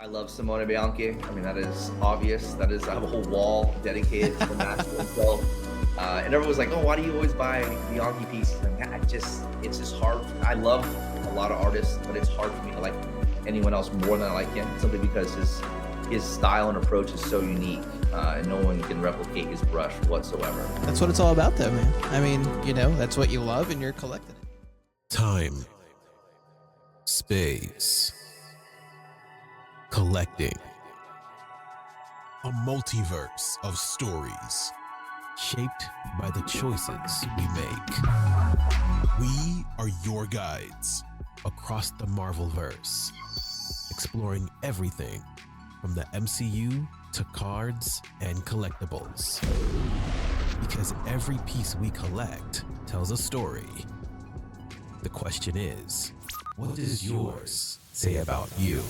love Simone Bianchi. I mean, that is obvious. That is, I have a whole wall dedicated to the master himself. And everyone's like, "Oh, why do you always buy Bianchi pieces?" And it's just hard. I love a lot of artists, but it's hard for me to like anyone else more than I like him, simply because his style and approach is so unique, and no one can replicate his brush whatsoever. That's what it's all about, though, man. I mean, that's what you love, and you're collecting it. Time, space, collecting. A multiverse of stories shaped by the choices we make. We are your guides across the Marvelverse, exploring everything from the MCU to cards and collectibles. Because every piece we collect tells a story. The question is, what does yours say about you?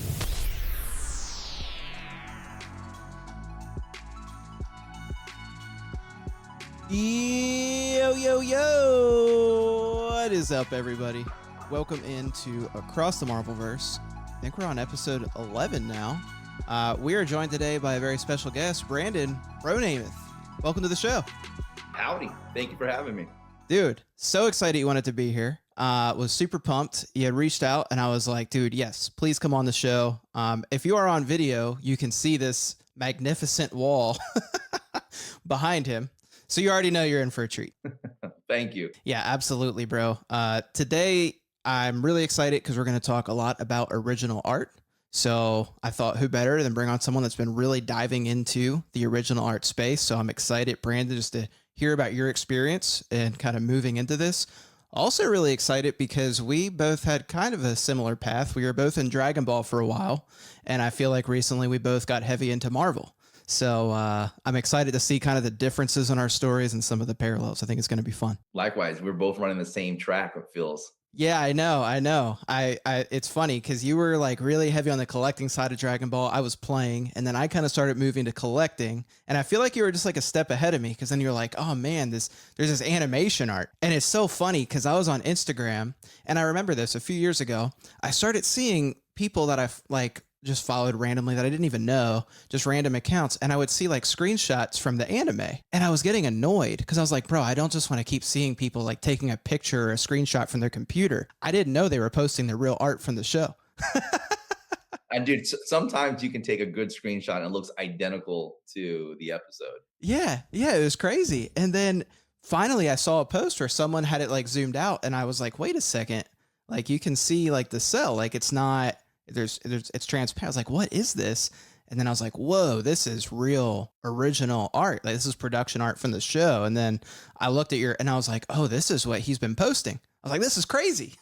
Yo, what is up, everybody? Welcome into Across the Marvelverse. I think we're on episode 11 now. We are joined today by a very special guest, Brandan, Bronamath. Welcome to the show. Howdy. Thank you for having me. Dude, so excited you wanted to be here. Was super pumped. You had reached out and I was like, dude, yes, please come on the show. If you are on video, you can see this magnificent wall behind him. So you already know you're in for a treat. Thank you. Yeah, absolutely, bro. Today, I'm really excited because we're going to talk a lot about original art. So I thought who better than bring on someone that's been really diving into the original art space. So I'm excited, Brandan, just to hear about your experience and kind of moving into this. Also really excited because we both had kind of a similar path. We were both in Dragon Ball for a while, and I feel like recently we both got heavy into Marvel. So I'm excited to see kind of the differences in our stories and some of the parallels. I think it's going to be fun. Likewise, we're both running the same track, it feels. Yeah, I know. It's funny because you were like really heavy on the collecting side of Dragon Ball. I was playing, and then I kind of started moving to collecting. And I feel like you were just like a step ahead of me because then you're like, oh man, there's this animation art. And it's so funny because I was on Instagram, and I remember this a few years ago. I started seeing people that I've like just followed randomly that I didn't even know, just random accounts. And I would see like screenshots from the anime, and I was getting annoyed because I was like, bro, I don't just want to keep seeing people like taking a picture or a screenshot from their computer. I didn't know they were posting the real art from the show. And dude, sometimes you can take a good screenshot and it looks identical to the episode. Yeah, it was crazy. And then finally I saw a post where someone had it like zoomed out, and I was like, wait a second, like you can see like the cell, like it's not, it's transparent. I was like, what is this? And then I was like, whoa, this is real original art. Like this is production art from the show. And then I looked at and I was like, oh, this is what he's been posting. I was like, this is crazy.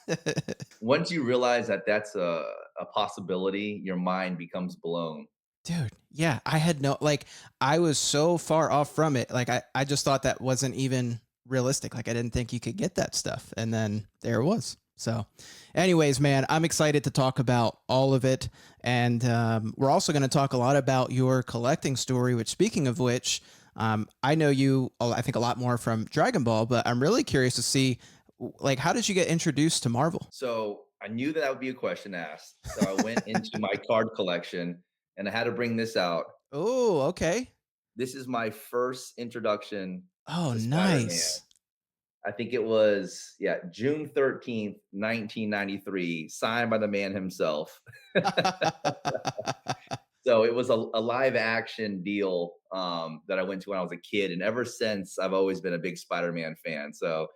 Once you realize that that's a possibility, your mind becomes blown. Dude, yeah, I was so far off from it. Like I just thought that wasn't even realistic. Like I didn't think you could get that stuff. And then there it was. So anyways, man, I'm excited to talk about all of it. And we're also going to talk a lot about your collecting story, which speaking of which, I know you, I think a lot more from Dragon Ball, but I'm really curious to see, like, how did you get introduced to Marvel? So I knew that would be a question asked. So I went into my card collection and I had to bring this out. Oh, okay. This is my first introduction. Oh, to nice. Spider-Man. I think it was, June 13th, 1993, signed by the man himself. So it was a live action deal that I went to when I was a kid. And ever since, I've always been a big Spider-Man fan. So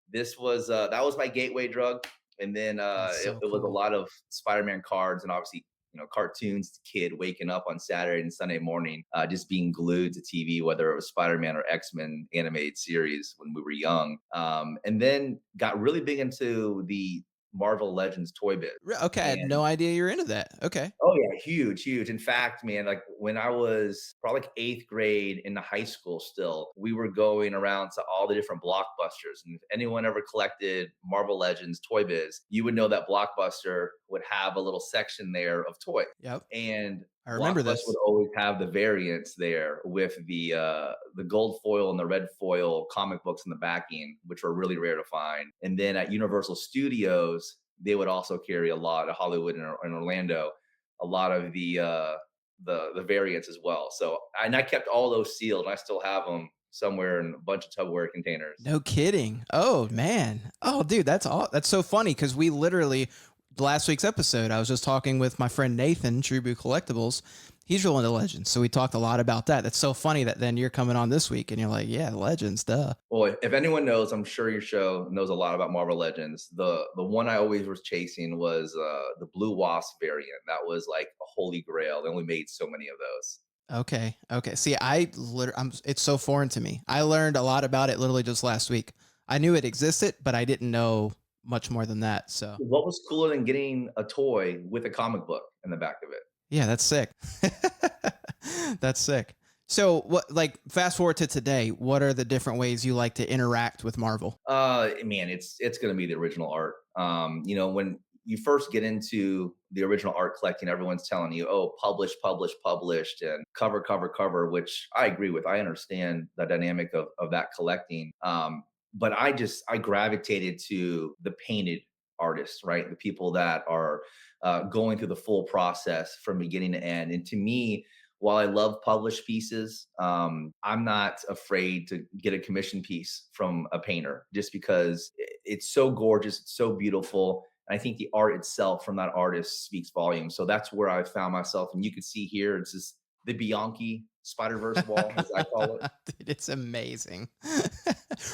this was, that was my gateway drug. And then it was a lot of Spider-Man cards and obviously, cartoons, kid waking up on Saturday and Sunday morning, just being glued to TV, whether it was Spider-Man or X-Men animated series when we were young. And then got really big into the Marvel Legends toy biz. Okay, I had no idea you were into that. Okay. Oh yeah, huge. In fact, man, like when I was probably like 8th grade in the high school still, we were going around to all the different Blockbusters. And if anyone ever collected Marvel Legends Toy Biz, you would know that Blockbuster would have a little section there of toys. Yep. And I remember Blockbuster this. would always have the variants there with the gold foil and the red foil comic books in the backing, which were really rare to find. And then at Universal Studios, they would also carry a lot of Hollywood and Orlando. a lot of the variants as well. So and I kept all those sealed, and I still have them somewhere in a bunch of Tupperware containers. No kidding. Oh man. Oh dude, that's all. That's so funny because we literally last week's episode, I was just talking with my friend Nathan, True Blue Collectibles. He's real into Legends, so we talked a lot about that. That's so funny that then you're coming on this week and you're like, yeah, Legends, duh. Well, if anyone knows, I'm sure your show knows a lot about Marvel Legends. The one I always was chasing was the Blue Wasp variant. That was like a holy grail. They only made so many of those. Okay. Okay. See, it's so foreign to me. I learned a lot about it literally just last week. I knew it existed, but I didn't know much more than that. So What was cooler than getting a toy with a comic book in the back of it? yeah, that's sick. That's sick. So what, like fast forward to today, what are the different ways you like to interact with Marvel? Man, it's gonna be the original art. When you first get into the original art collecting, everyone's telling you, oh, published, and cover, which I agree with. I understand the dynamic of that collecting. But I gravitated to the painted artists, right? The people that are going through the full process from beginning to end. And to me, while I love published pieces, I'm not afraid to get a commission piece from a painter just because it's so gorgeous, it's so beautiful. And I think the art itself from that artist speaks volumes. So that's where I found myself. And you can see here, it's just the Bianchi Spider-Verse wall, as I call it. Dude, it's amazing.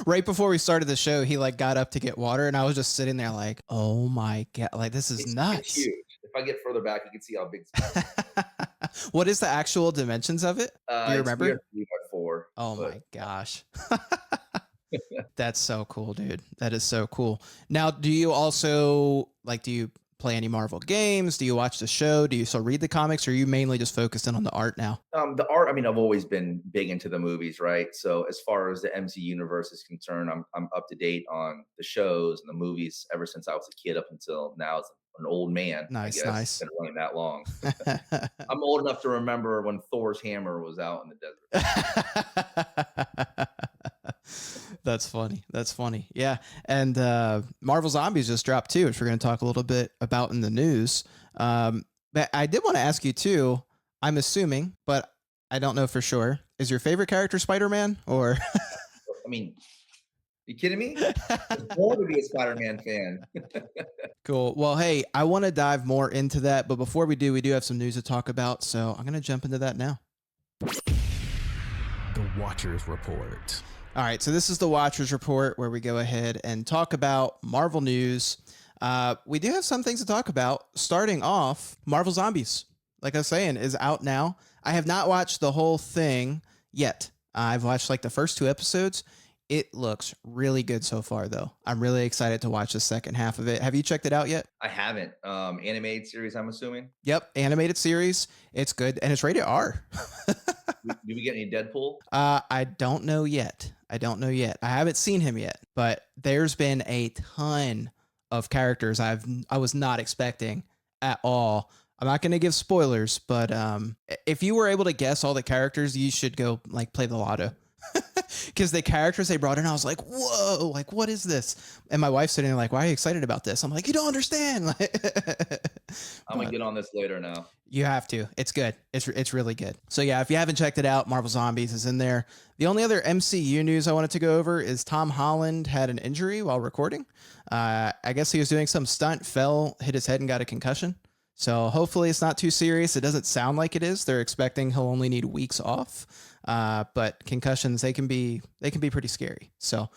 Right before we started the show, he like got up to get water, and I was just sitting there like, oh my God, like this is nuts. It's huge. If I get further back, you can see how big it's What is the actual dimensions of it? Do you remember? 3x4. Oh my gosh. That's so cool, dude. That is so cool. Now, do you also do you play any Marvel games? Do you watch the show? Do you still read the comics? Or are you mainly just focused in on the art now? The art, I mean, I've always been big into the movies, right? So as far as the MC universe is concerned, I'm up to date on the shows and the movies ever since I was a kid up until now as an old man. Nice, I guess. nice. Been running that long. I'm old enough to remember when Thor's hammer was out in the desert. That's funny. That's funny. Yeah. And Marvel Zombies just dropped too, which we're going to talk a little bit about in the news. But I did want to ask you too, I'm assuming, but I don't know for sure. Is your favorite character Spider-Man or? I mean, you kidding me? I was born to be a Spider-Man fan. Cool. Well, hey, I want to dive more into that. But before we do have some news to talk about. So I'm going to jump into that now. The Watchers Report. All right, so this is the Watchers Report where we go ahead and talk about Marvel news. We do have some things to talk about. Starting off, Marvel Zombies, like I was saying, is out now. I have not watched the whole thing yet. I've watched like the first 2 episodes. It looks really good so far, though. I'm really excited to watch the second half of it. Have you checked it out yet? I haven't. Animated series, I'm assuming. Yep, animated series. It's good, and it's rated R. Do we get any Deadpool? I don't know yet. I haven't seen him yet, but there's been a ton of characters I was not expecting at all. I'm not going to give spoilers, but if you were able to guess all the characters, you should go like play the lotto. Because the characters they brought in, I was like, whoa, like, what is this? And my wife's sitting there like, why are you excited about this? I'm like, you don't understand. I'm going to get on this later now. You have to. It's good. It's really good. So yeah, if you haven't checked it out, Marvel Zombies is in there. The only other MCU news I wanted to go over is Tom Holland had an injury while recording. I guess he was doing some stunt, fell, hit his head, and got a concussion. So hopefully it's not too serious. It doesn't sound like it is. They're expecting he'll only need weeks off. But concussions, they can be pretty scary. So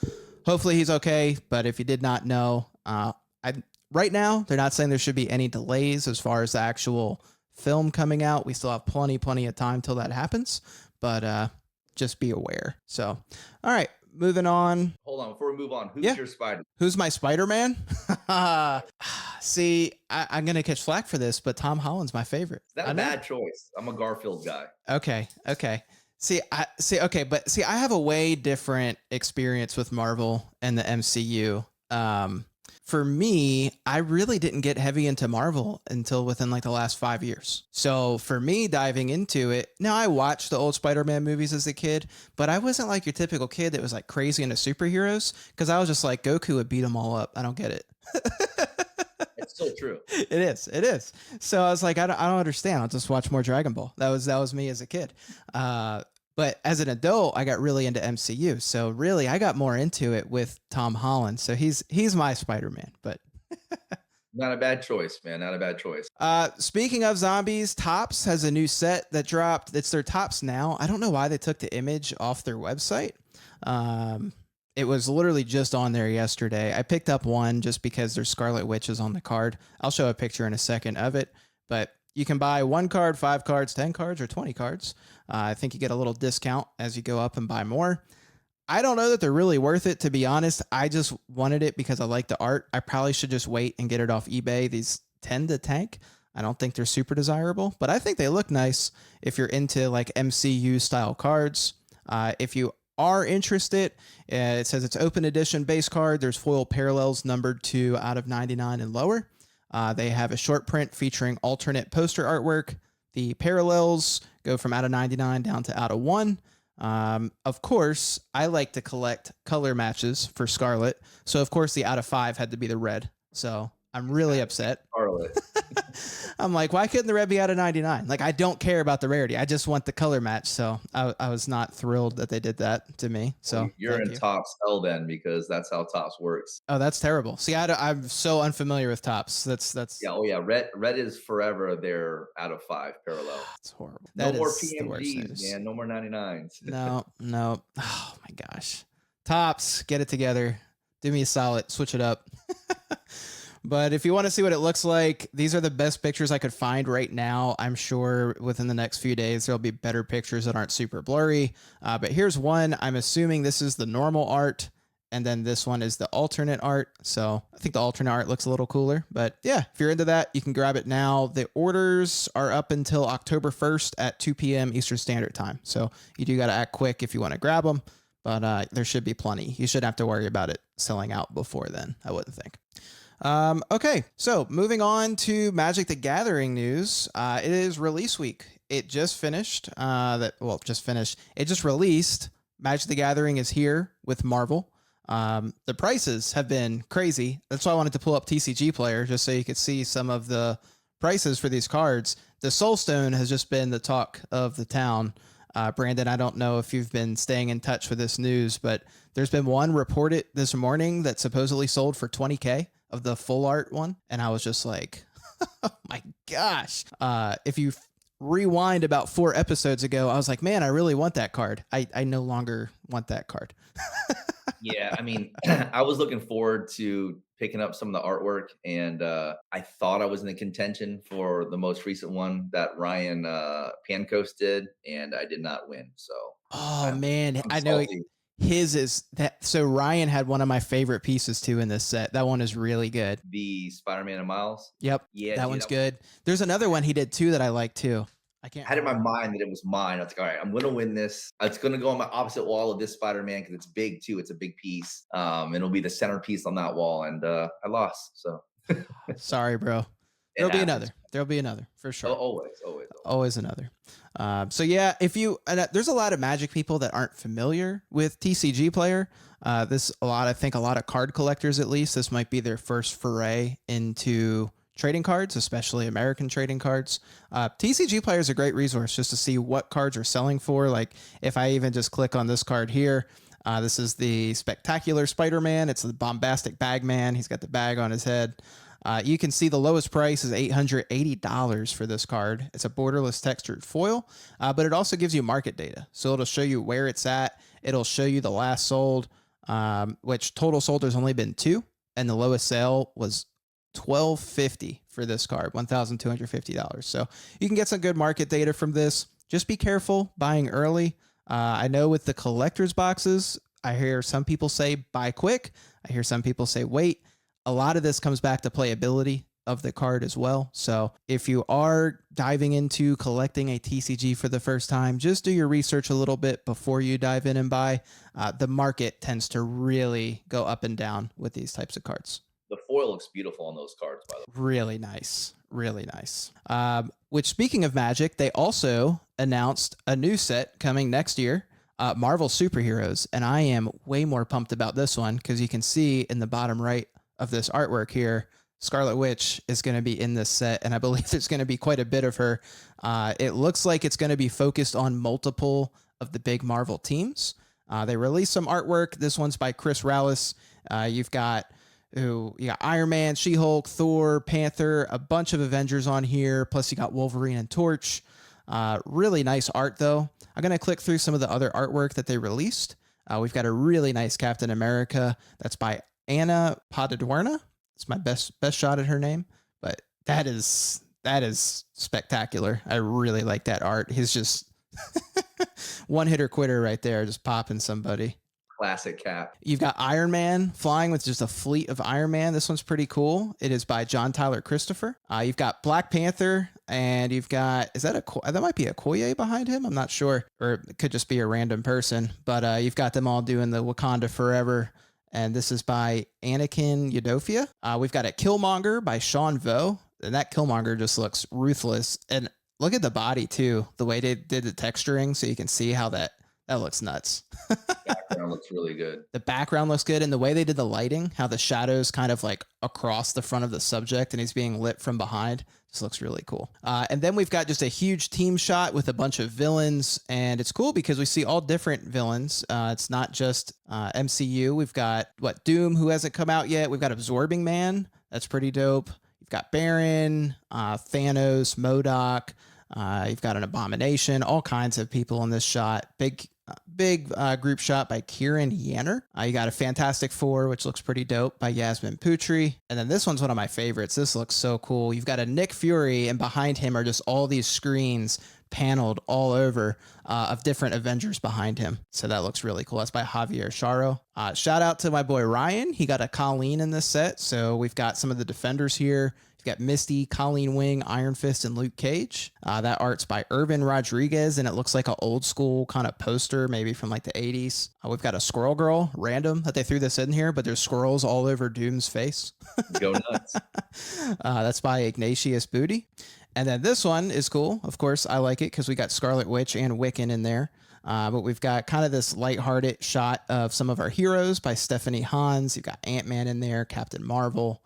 hopefully he's okay. But if you did not know, right now they're not saying there should be any delays as far as the actual film coming out. We still have plenty of time till that happens. But just be aware. So, all right. Moving on. Hold on. Before we move on, who's your Spider? Who's my Spider-Man? See, I'm going to catch flack for this, but Tom Holland's my favorite. Is that a bad choice? I'm a Garfield guy. Okay. I have a way different experience with Marvel and the MCU. For me, I really didn't get heavy into Marvel until within like the last 5 years. So for me, diving into it, now I watched the old Spider-Man movies as a kid, but I wasn't like your typical kid that was like crazy into superheroes because I was just like, Goku would beat them all up. I don't get it. It's so true. It is. It is. So I was like, I don't understand. I'll just watch more Dragon Ball. That was me as a kid. But as an adult, I got really into MCU. So really, I got more into it with Tom Holland. So he's my Spider-Man. But Not a bad choice, man. Not a bad choice. speaking of zombies, Topps has a new set that dropped. It's their Topps now. I don't know why they took the image off their website. It was literally just on there yesterday. I picked up one just because there's Scarlet Witches on the card. I'll show a picture in a second of it, but you can buy 1 card, 5 cards, 10 cards, or 20 cards. I think you get a little discount as you go up and buy more. I don't know that they're really worth it, to be honest. I just wanted it because I like the art. I probably should just wait and get it off eBay. These tend to tank. I don't think they're super desirable, but I think they look nice if you're into like MCU style cards. If you are interested, it says it's open edition base card. There's foil parallels numbered to out of 99 and lower. They have a short print featuring alternate poster artwork. The parallels go from out of 99 down to out of 1. Of course, I like to collect color matches for Scarlet. So, of course, the out of 5 had to be the red. So I'm really upset. Scarlet. I'm like, why couldn't the red be out of 99? Like, I don't care about the rarity. I just want the color match. So I was not thrilled that they did that to me. So You're in Topps hell then, because that's how Topps works. Oh, that's terrible. See, I'm so unfamiliar with Topps. That's Yeah. Oh yeah. Red is forever their out of 5 parallel. It's horrible. No That more is the worst PMGs, news. man. No more 99s. No. Oh my gosh. Topps, get it together. Do me a solid. Switch it up. But if you want to see what it looks like, these are the best pictures I could find right now. I'm sure within the next few days, there'll be better pictures that aren't super blurry. But here's one. I'm assuming this is the normal art. And then this one is the alternate art. So I think the alternate art looks a little cooler. But yeah, if you're into that, you can grab it now. The orders are up until October 1st at 2 p.m. Eastern Standard Time. So you do got to act quick if you want to grab them. But there should be plenty. You shouldn't have to worry about it selling out before then, I wouldn't think. Okay, so moving on to Magic the Gathering news. It is release week. It just finished. It just released. Magic the Gathering is here with Marvel. The prices have been crazy. That's why I wanted to pull up TCG Player just so you could see some of the prices for these cards. The Soul Stone has just been the talk of the town. Brandon, I don't know if you've been staying in touch with this news, but there's been one reported this morning that supposedly sold for $20K of the full art one. And I was just like, oh my gosh. If you rewind about 4 episodes ago, I was like, man, I really want that card. I no longer want that card. Yeah, I mean, I was looking forward to picking up some of the artwork, and I thought I was in the contention for the most recent one that Ryan Pankos did, and I did not win. So, I'm I know salty. his is that. So Ryan had one of my favorite pieces too in this set. That one is really good. The Spider-Man and Miles. Yep. Yeah, that dude, one's good. There's another one he did too that I like too. I can't. I had in my mind that it was mine. I was like, all right, I'm gonna win this. It's gonna go on my opposite wall of this Spider-Man because it's big too. It's a big piece. And it'll be the centerpiece on that wall. And I lost. So Sorry, bro. There'll be another. There'll be another for sure. Always. Another. So yeah, if you there's a lot of Magic people that aren't familiar with TCG Player. I think a lot of card collectors, at least, this might be their first foray into trading cards, especially American trading cards. TCG Player is a great resource just to see what cards are selling for. Like if I even just click on this card here, this is the Spectacular Spider-Man. It's the Bombastic Bagman. He's got the bag on his head. You can see the lowest price is $880 for this card. It's a borderless textured foil, but it also gives you market data. So it'll show you where it's at. It'll show you the last sold, which total sold there's only been 2, and the lowest sale was $1,250 for this card, $1,250. So you can get some good market data from this. Just be careful buying early. I know with the collector's boxes, I hear some people say buy quick. I hear some people say wait. A lot of this comes back to playability of the card as well. So if you are diving into collecting a TCG for the first time, just do your research a little bit before you dive in and buy. The market tends to really go up and down with these types of cards. The foil looks beautiful on those cards, by the way. Really nice. Really nice. Which, speaking of Magic, they also announced a new set coming next year, Marvel Superheroes. And I am way more pumped about this one because you can see in the bottom right of this artwork here, Scarlet Witch is going to be in this set, and I believe there's going to be quite a bit of her. It looks like it's going to be focused on multiple of the big Marvel teams. They released some artwork. This one's by Chris Rallis. You've got Iron Man, She-Hulk, Thor, Panther, a bunch of Avengers on here. Plus you got Wolverine and Torch. Really nice art though. I'm going to click through some of the other artwork that they released. We've got a really nice Captain America. That's by Anna Padadorna. It's my best shot at her name, but that is spectacular. I really like that art. He's just one hitter quitter right there, just popping somebody. Classic Cap. You've got Iron Man flying with just a fleet of Iron Man. This one's pretty cool. It is by John Tyler Christopher. You've got Black Panther, and you've got, that might be a Okoye behind him? I'm not sure. Or it could just be a random person. But you've got them all doing the Wakanda Forever. And this is by Anakin Yadofia. We've got a Killmonger by Sean Vo. And that Killmonger just looks ruthless. And look at the body, too. The way they did the texturing, so you can see how that looks nuts. Background looks really good. The background looks good, and the way they did the lighting, how the shadows kind of like across the front of the subject and he's being lit from behind, just looks really cool. And then we've got just a huge team shot with a bunch of villains, and it's cool because we see all different villains. It's not just MCU. We've got Doom, who hasn't come out yet. We've got Absorbing Man. That's pretty dope. You've got Baron, Thanos, MODOK. You've got an Abomination, all kinds of people in this shot. Big group shot by Kieran Yanner. You got a Fantastic Four, which looks pretty dope, by Yasmin Putri. And then this one's one of my favorites. This looks so cool. You've got a Nick Fury, and behind him are just all these screens paneled all over of different Avengers behind him. So that looks really cool. That's by Javier Charo. Shout out to my boy Ryan. He got a Colleen in this set. So we've got some of the Defenders here. You've got Misty, Colleen Wing, Iron Fist, and Luke Cage. That art's by Irvin Rodriguez, and it looks like an old school kind of poster, maybe from like the 80s. We've got a Squirrel Girl, random, that they threw this in here, but there's squirrels all over Doom's face. Go nuts. That's by Ignatius Booty. And then this one is cool. Of course, I like it because we got Scarlet Witch and Wiccan in there. But we've got kind of this lighthearted shot of some of our heroes by Stephanie Hans. You've got Ant-Man in there, Captain Marvel.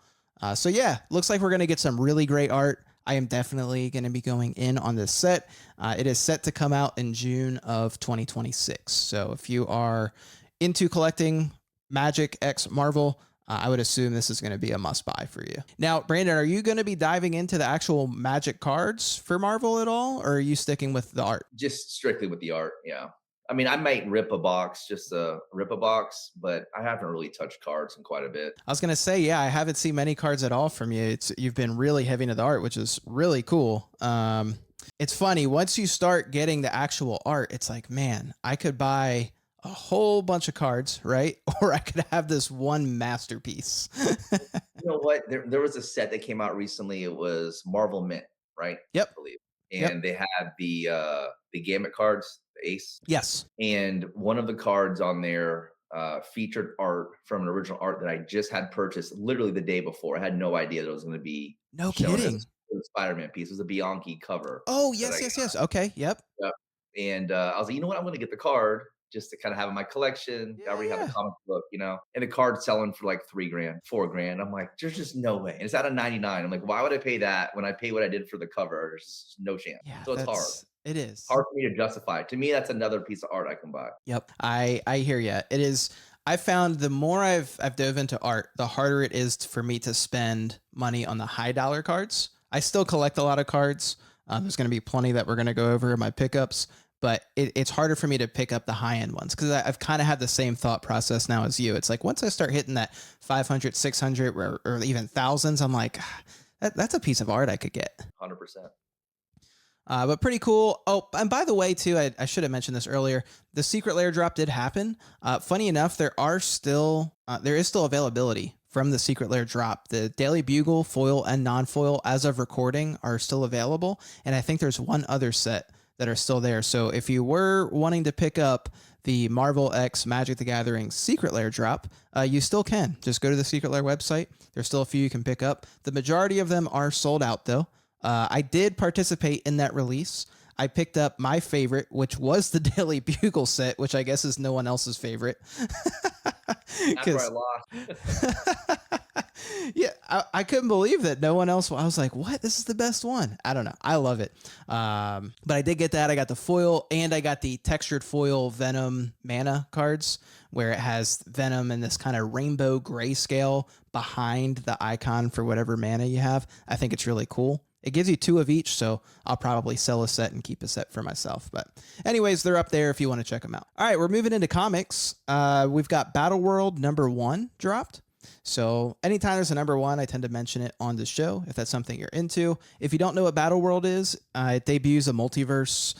So yeah, looks like we're going to get some really great art. I am definitely going to be going in on this set. It is set to come out in June of 2026. So if you are into collecting Magic X Marvel, I would assume this is going to be a must buy for you. Now, Brandon, are you going to be diving into the actual Magic cards for Marvel at all? Or are you sticking with the art? Just strictly with the art. Yeah. I mean, I might rip a box, but I haven't really touched cards in quite a bit. I was going to say, yeah, I haven't seen many cards at all from you. You've been really heavy into the art, which is really cool. It's funny, once you start getting the actual art, it's like, man, I could buy a whole bunch of cards, right? Or I could have this one masterpiece. You know what? There was a set that came out recently. It was Marvel Mint, right? Yep. I believe. And they had the Gamut cards, the Ace. Yes. And one of the cards on there featured art from an original art that I just had purchased literally the day before. I had no idea that it was going to be kidding. A Spider-Man piece. It was a Bianchi cover. Oh, yes. Okay. Yep. And I was like, you know what? I'm going to get the card just to kind of have in my collection. I already have the comic book, and the card's selling for like $3,000, $4,000. I'm like, there's just no way. And it's out of 99. I'm like, why would I pay that when I pay what I did for the cover? There's just no chance. Yeah, so it's hard. It is hard for me to justify. To me, that's another piece of art I can buy. Yep. I hear you. It is. I found the more I've dove into art, the harder it is for me to spend money on the high dollar cards. I still collect a lot of cards. There's going to be plenty that we're going to go over in my pickups. But it's harder for me to pick up the high-end ones because I've kind of had the same thought process now as you. It's like once I start hitting that 500, 600, or even thousands, I'm like, that's a piece of art I could get. 100%. But pretty cool. Oh, and by the way, too, I should have mentioned this earlier. The secret lair drop did happen. Funny enough, there is still availability from the secret lair drop. The Daily Bugle, foil and non-foil, as of recording, are still available. And I think there's one other set that are still there. So if you were wanting to pick up the Marvel X Magic the Gathering Secret Lair drop, you still can. Just go to the Secret Lair website. There's still a few you can pick up. The majority of them are sold out, though. I did participate in that release. I picked up my favorite, which was the Daily Bugle set, which I guess is no one else's favorite. That's where I lost. Yeah, I couldn't believe that no one else. I was like, what? This is the best one. I don't know. I love it. But I did get that. I got the foil and I got the textured foil Venom mana cards where it has Venom in this kind of rainbow grayscale behind the icon for whatever mana you have. I think it's really cool. It gives you 2 of each, so I'll probably sell a set and keep a set for myself. But anyways, they're up there if you want to check them out. All right, we're moving into comics. We've got Battle World #1 dropped. So anytime there's a #1, I tend to mention it on the show if that's something you're into. If you don't know what Battle World is, it debuts a multiverse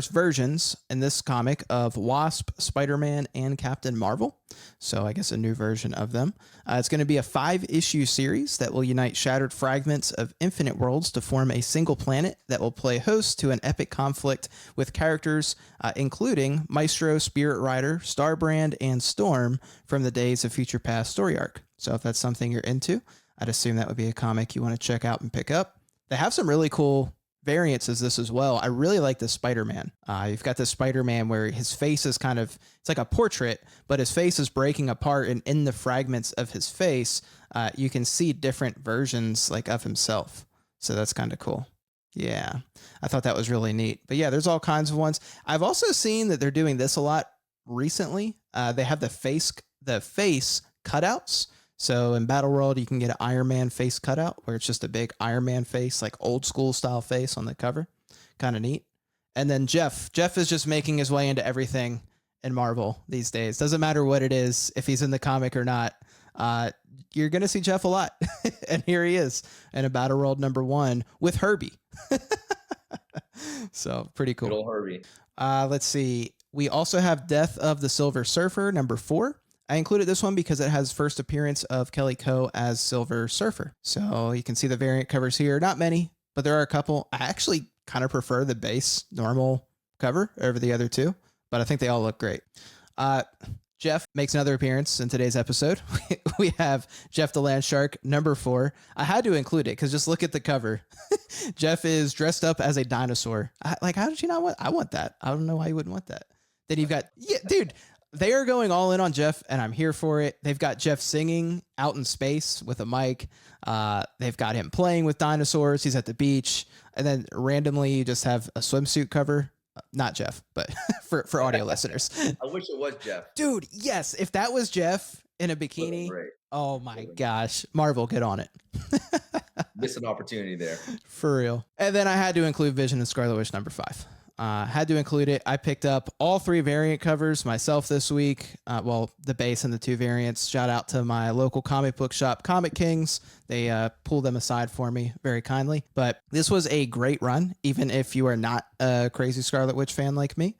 versions in this comic of Wasp, Spider-Man, and Captain Marvel. So I guess a new version of them. It's going to be a 5-issue series that will unite shattered fragments of infinite worlds to form a single planet that will play host to an epic conflict with characters including Maestro, Spirit Rider, Starbrand, and Storm from the Days of Future Past story arc. So if that's something you're into, I'd assume that would be a comic you want to check out and pick up. They have some really cool variants as this as well. I really like this Spider-Man. You've got this Spider-Man where his face is kind of, it's like a portrait, but his face is breaking apart, and in the fragments of his face, you can see different versions like of himself. So that's kind of cool. Yeah, I thought that was really neat. But yeah, there's all kinds of ones. I've also seen that they're doing this a lot recently. They have the face cutouts. So in Battle World, you can get an Iron Man face cutout where it's just a big Iron Man face, like old school style face on the cover. Kind of neat. And then Jeff is just making his way into everything in Marvel these days. Doesn't matter what it is, if he's in the comic or not. You're going to see Jeff a lot. And here he is in a Battle World #1 with Herbie. So pretty cool. Good old Herbie. Let's see. We also have Death of the Silver Surfer #4. I included this one because it has first appearance of Kelly Coe as Silver Surfer. So you can see the variant covers here. Not many, but there are a couple. I actually kind of prefer the base normal cover over the other two, but I think they all look great. Jeff makes another appearance in today's episode. We have Jeff the Land Shark #4. I had to include it because just look at the cover. Jeff is dressed up as a dinosaur. How did you not want? I want that. I don't know why you wouldn't want that. Then you've got, yeah, dude. They are going all in on Jeff, and I'm here for it. They've got Jeff singing out in space with a mic. They've got him playing with dinosaurs. He's at the beach. And then randomly you just have a swimsuit cover. Not Jeff, but for audio listeners. I wish it was Jeff. Dude, yes. If that was Jeff in a bikini, oh my gosh. Marvel, get on it. Missed an opportunity there. For real. And then I had to include Vision and Scarlet Witch #5. Had to include it. I picked up all 3 variant covers myself this week. Well, the base and the 2 variants. Shout out to my local comic book shop, Comic Kings. They pulled them aside for me very kindly. But this was a great run, even if you are not a crazy Scarlet Witch fan like me.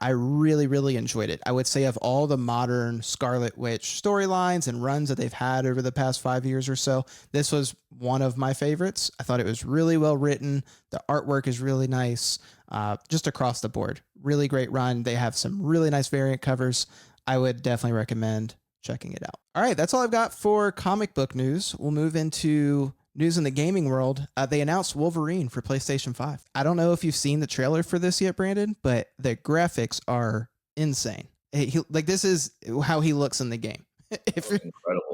I really, really enjoyed it. I would say of all the modern Scarlet Witch storylines and runs that they've had over the past 5 years or so, this was one of my favorites. I thought it was really well written. The artwork is really nice. Just across the board. Really great run. They have some really nice variant covers. I would definitely recommend checking it out. All right, that's all I've got for comic book news. We'll move into news in the gaming world. They announced Wolverine for PlayStation 5. I don't know if you've seen the trailer for this yet, Brandon, but the graphics are insane. This is how he looks in the game. Incredible.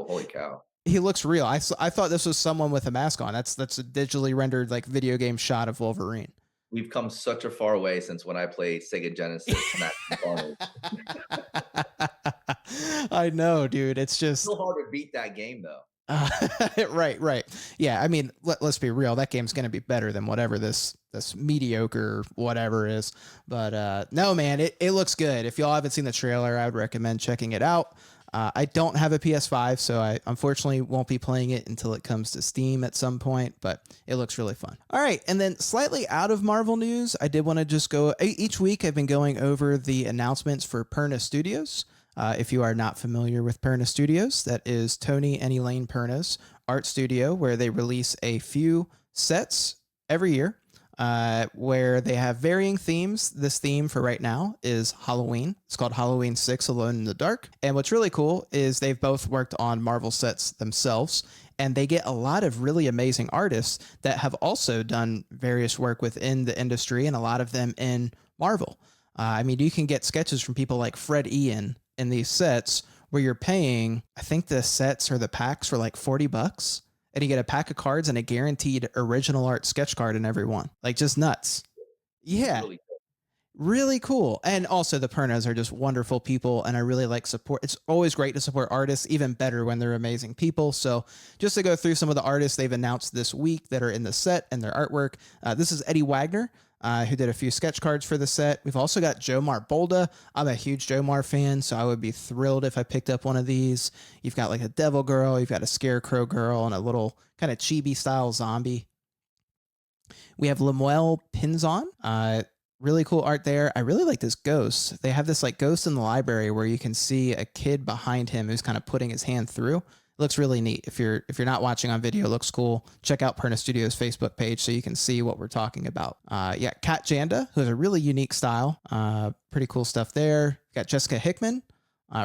Holy cow. He looks real. I thought this was someone with a mask on. That's a digitally rendered like video game shot of Wolverine. We've come such a far way since when I played Sega Genesis. I know, dude. It's just so hard to beat that game, though. Right. Yeah, I mean, let's be real. That game's going to be better than whatever this mediocre whatever is. But no, man, it looks good. If y'all haven't seen the trailer, I would recommend checking it out. I don't have a PS5, so I unfortunately won't be playing it until it comes to Steam at some point, but it looks really fun. All right, and then slightly out of Marvel news, I did want to just go, each week I've been going over the announcements for Perna Studios. If you are not familiar with Perna Studios, that is Tony and Elaine Perna's art studio, where they release a few sets every year. Where they have varying themes. This theme for right now is Halloween. It's called Halloween 6 Alone in the Dark. And what's really cool is they've both worked on Marvel sets themselves, and they get a lot of really amazing artists that have also done various work within the industry, and a lot of them in Marvel. I mean, you can get sketches from people like Fred Ian in these sets, where you're paying, I think the sets or the packs for like $40, and you get a pack of cards and a guaranteed original art sketch card in every one. Like, just nuts. It's Yeah. really Really cool. And also the Pernas are just wonderful people, and I really like support. It's always great to support artists, even better when they're amazing people. So just to go through some of the artists they've announced this week that are in the set and their artwork. This is Eddie Wagner, who did a few sketch cards for the set. We've also got Jomar Bolda. I'm a huge Jomar fan, so I would be thrilled if I picked up one of these. You've got like a devil girl, you've got a scarecrow girl, and a little kind of chibi style zombie. We have Lemuel Pinzon. Really cool art there. I really like this ghost. They have this like ghost in the library where you can see a kid behind him who's kind of putting his hand through. It looks really neat. If you're not watching on video, it looks cool. Check out Perna Studios Facebook page so you can see what we're talking about. Yeah, Kat Janda, who has a really unique style. Pretty cool stuff there. Got Jessica Hickman.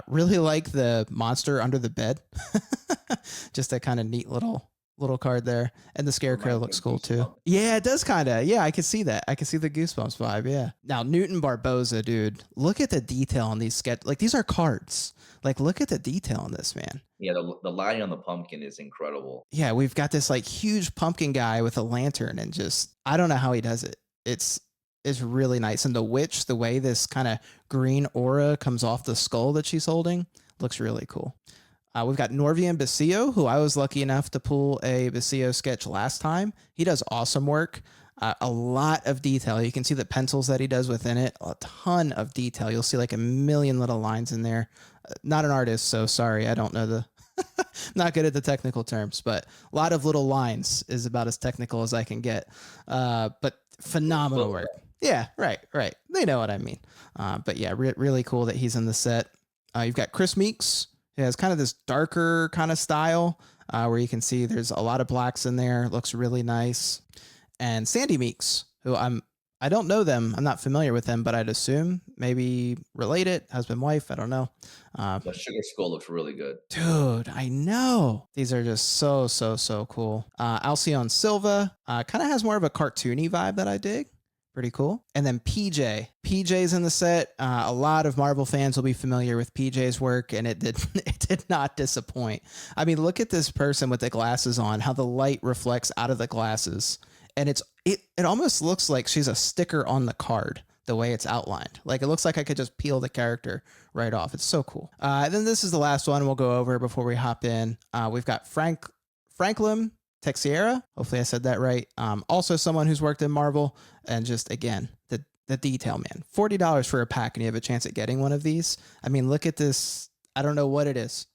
Really like the monster under the bed. Just a kind of neat little card there, and the scarecrow looks cool too. Yeah, it does kind of. Yeah, I can see that. I can see the Goosebumps vibe. Yeah. Now Newton Barboza, dude, look at the detail on these like these are cards. Like, look at the detail on this, man. Yeah, the lighting on the pumpkin is incredible. Yeah, we've got this like huge pumpkin guy with a lantern, and just I don't know how he does it. It's really nice, and the witch, the way this kind of green aura comes off the skull that she's holding, looks really cool. We've got Norvian Basio, who I was lucky enough to pull a Basio sketch last time. He does awesome work. A lot of detail. You can see the pencils that he does within it. A ton of detail. You'll see like a million little lines in there. Not an artist, so sorry. I don't know the... Not good at the technical terms, but a lot of little lines is about as technical as I can get. But phenomenal work. Yeah, right. They know what I mean. But yeah, really cool that he's in the set. You've got Chris Meeks. It has kind of this darker kind of style where you can see there's a lot of blacks in there. Looks really nice. And Sandy Meeks, who I don't know them. I'm not familiar with them, but I'd assume maybe related, husband, wife. I don't know. The Sugar Skull looks really good. Dude, I know. These are just so cool. Alcione Silva kind of has more of a cartoony vibe that I dig. Pretty cool. And then PJ. PJ's in the set. A lot of Marvel fans will be familiar with PJ's work, and it did not disappoint. I mean, look at this person with the glasses on, how the light reflects out of the glasses. And it almost looks like she's a sticker on the card, the way it's outlined. Like, it looks like I could just peel the character right off. It's so cool. Then this is the last one we'll go over before we hop in. We've got Franklin Texiera, hopefully I said that right. Also someone who's worked in Marvel, and just again, the detail, man. $40 for a pack and you have a chance at getting one of these. I mean, look at this. I don't know what it is.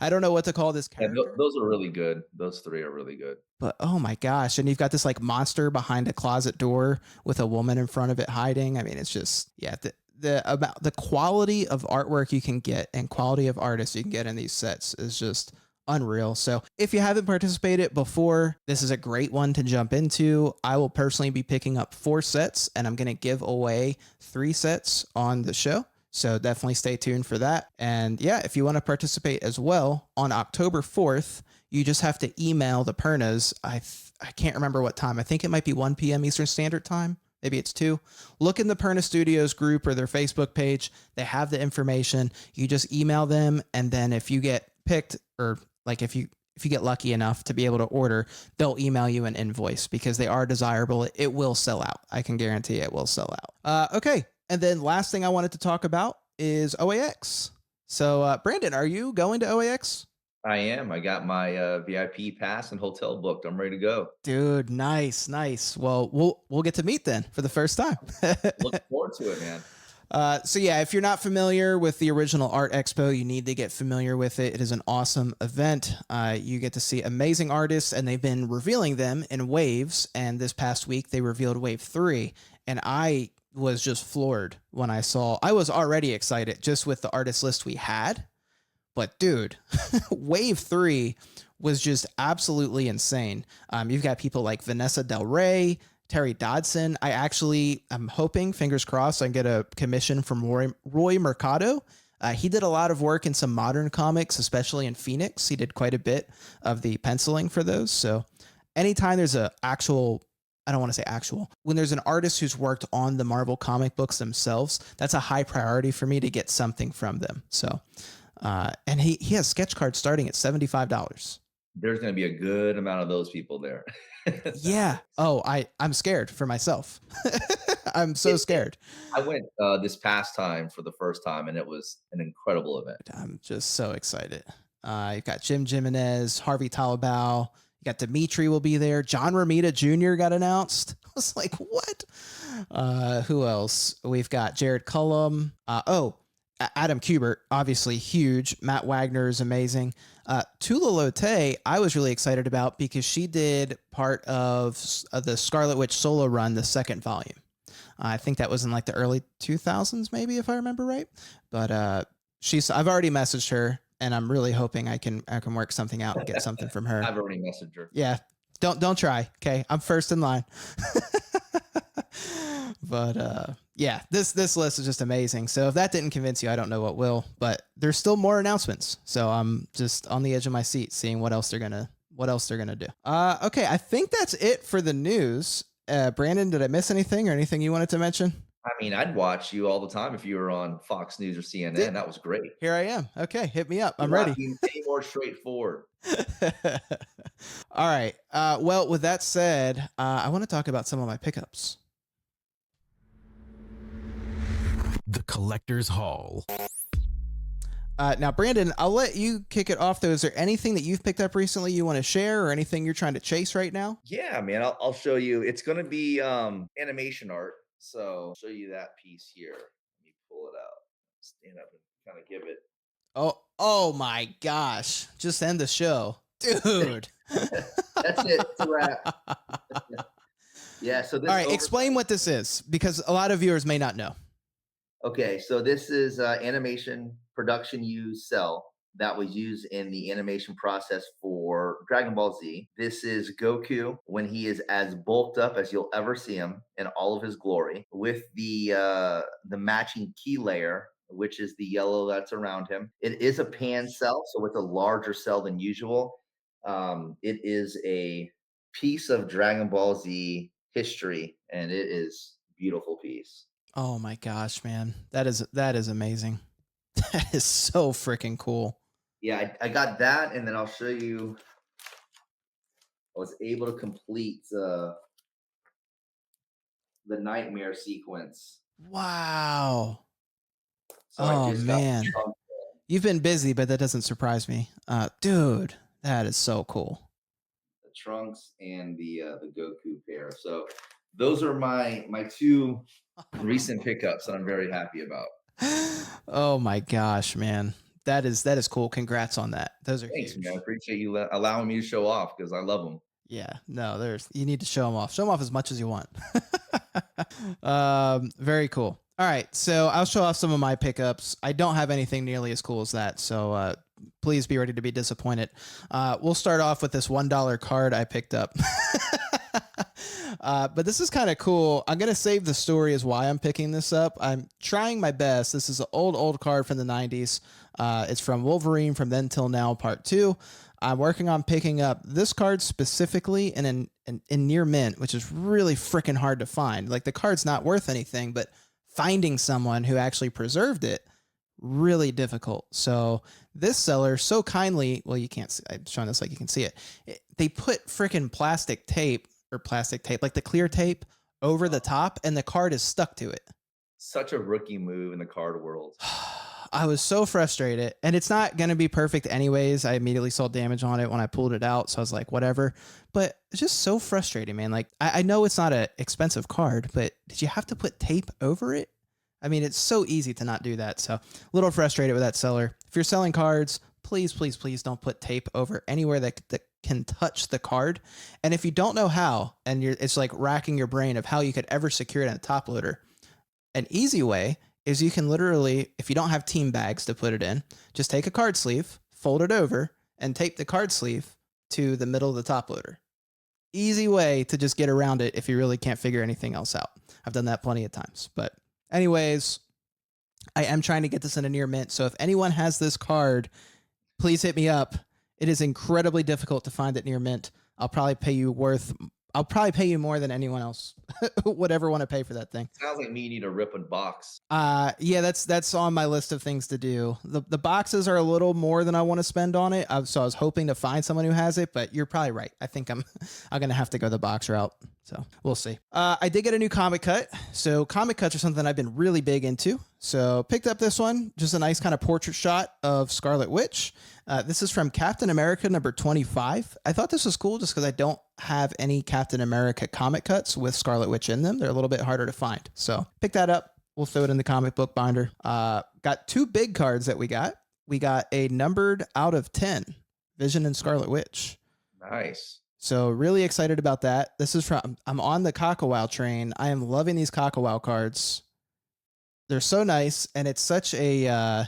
I don't know what to call this character. Yeah, those are really good. Those three are really good. But oh my gosh. And you've got this like monster behind a closet door with a woman in front of it hiding. I mean, it's just, yeah, the quality of artwork you can get and quality of artists you can get in these sets is just unreal. So if you haven't participated before, this is a great one to jump into. I will personally be picking up 4 sets, and I'm going to give away 3 sets on the show. So definitely stay tuned for that. And yeah, if you want to participate as well, on October 4th, you just have to email the Pernas. I can't remember what time. I think it might be 1 p.m. Eastern Standard Time. Maybe it's 2. Look in the Perna Studios group or their Facebook page. They have the information. You just email them, and then if you get picked, or like if you get lucky enough to be able to order, they'll email you an invoice because they are desirable. It will sell out. I can guarantee it will sell out. Okay. And then last thing I wanted to talk about is OAX. So Brandon, are you going to OAX? I am. I got my VIP pass and hotel booked. I'm ready to go. Dude, nice. Well, we'll get to meet then for the first time. Look forward to it, man. So yeah, if you're not familiar with the original Art Expo, you need to get familiar with it. It is an awesome event. You get to see amazing artists, and they've been revealing them in waves. And this past week, they revealed Wave 3. And I was just floored when I was already excited just with the artist list we had. But dude, Wave 3 was just absolutely insane. You've got people like Vanessa Del Rey, Terry Dodson. I'm hoping, fingers crossed, I can get a commission from Roy Mercado. He did a lot of work in some modern comics, especially in Phoenix. He did quite a bit of the penciling for those. So anytime there's when there's an artist who's worked on the Marvel comic books themselves, that's a high priority for me to get something from them. So And he has sketch cards starting at $75. There's going to be a good amount of those people there. Yeah. Oh, I'm scared for myself. I'm so scared. I went this past time for the first time, and it was an incredible event. I'm just so excited. You've got Jim Jimenez, Harvey Talabau. You got Dimitri will be there. John Romita Jr. got announced. I was like, what? Who else? We've got Jared Cullum. Adam Kubert, obviously huge. Matt Wagner is amazing. Tula Lotte, I was really excited about because she did part of the Scarlet Witch solo run, the second volume. I think that was in like the early 2000s, maybe, if I remember right. But I've already messaged her, and I'm really hoping I can work something out and get something from her. I've already messaged her. Yeah, don't try. Okay, I'm first in line. But yeah, this list is just amazing. So if that didn't convince you, I don't know what will. But there's still more announcements, so I'm just on the edge of my seat, seeing what else they're gonna do. Okay, I think that's it for the news. Brandon, did I miss anything or anything you wanted to mention? I mean, I'd watch you all the time if you were on Fox News or CNN. Yeah. That was great. Here I am. Okay, hit me up. I'm ready. Any more straightforward. All right. Well, with that said, I want to talk about some of my pickups. The Collector's Hall. Now, Brandon, I'll let you kick it off, though. Is there anything that you've picked up recently you want to share, or anything you're trying to chase right now? Yeah, man, I'll show you. It's going to be animation art. So I'll show you that piece here. Let me pull it out. Stand up and kind of give it. Oh my gosh. Just end the show. Dude. That's it. It's a wrap. Yeah, so this all right, explain what this is, because a lot of viewers may not know. Okay, so this is animation production used cell that was used in the animation process for Dragon Ball Z. This is Goku when he is as bulked up as you'll ever see him in all of his glory, with the matching key layer, which is the yellow that's around him. It is a pan cell, so it's a larger cell than usual. It is a piece of Dragon Ball Z history, and it is a beautiful piece. Oh my gosh, man. That is amazing. That is so freaking cool. Yeah, I got that, and then I'll show you. I was able to complete the nightmare sequence. Wow. So oh man, you've been busy, but that doesn't surprise me. Dude, that is so cool. The Trunks and the Goku pair. So those are my two recent pickups that I'm very happy about. Oh my gosh, man. That is cool. Congrats on that. Those are Thanks, huge. man. I appreciate you allowing me to show off, because I love them. Yeah, no, you need to show them off. Show them off as much as you want. Very cool. All right, so I'll show off some of my pickups. I don't have anything nearly as cool as that, so please be ready to be disappointed. We'll start off with this $1 card I picked up. But this is kind of cool. I'm going to save the story as why I'm picking this up. I'm trying my best. This is an old card from the 90s. It's from Wolverine From Then Till Now Part 2. I'm working on picking up this card specifically in near mint, which is really freaking hard to find. Like, the card's not worth anything, but finding someone who actually preserved it, really difficult. So this seller so kindly, well, you can't see, I'm showing this like you can see it. They put freaking plastic tape, like the clear tape, over the top, and the card is stuck to it. Such a rookie move in the card world. I was so frustrated, and it's not going to be perfect anyways. I immediately saw damage on it when I pulled it out, so I was like, whatever. But it's just so frustrating, man. Like, I know it's not an expensive card, but did you have to put tape over it? I mean, it's so easy to not do that. So a little frustrated with that seller. If you're selling cards, please don't put tape over anywhere that can touch the card. And if you don't know how, and it's like racking your brain of how you could ever secure it in a top loader, an easy way is you can literally, if you don't have team bags to put it in, just take a card sleeve, fold it over, and tape the card sleeve to the middle of the top loader. Easy way to just get around it if you really can't figure anything else out. I've done that plenty of times. But anyways, I am trying to get this in a near mint. So if anyone has this card, please hit me up. It is incredibly difficult to find it near mint. I'll probably pay you worth I'll probably pay you more than anyone else would ever want to pay for that thing. Sounds like me need a ripping box. Yeah, that's on my list of things to do. The boxes are a little more than I want to spend on it. So I was hoping to find someone who has it, but you're probably right. I think I'm I'm gonna have to go the box route. So we'll see. I did get a new comic cut. So comic cuts are something I've been really big into. So picked up this one, just a nice kind of portrait shot of Scarlet Witch. This is from Captain America number 25. I thought this was cool just because I don't have any Captain America comic cuts with Scarlet Witch in them. They're a little bit harder to find. So pick that up. We'll throw it in the comic book binder. Got two big cards that we got. We got a numbered out of 10 Vision and Scarlet Witch. Nice. So really excited about that. This is from, I'm on the Cockawell train. I am loving these Cockawell cards. They're so nice. And it's such a,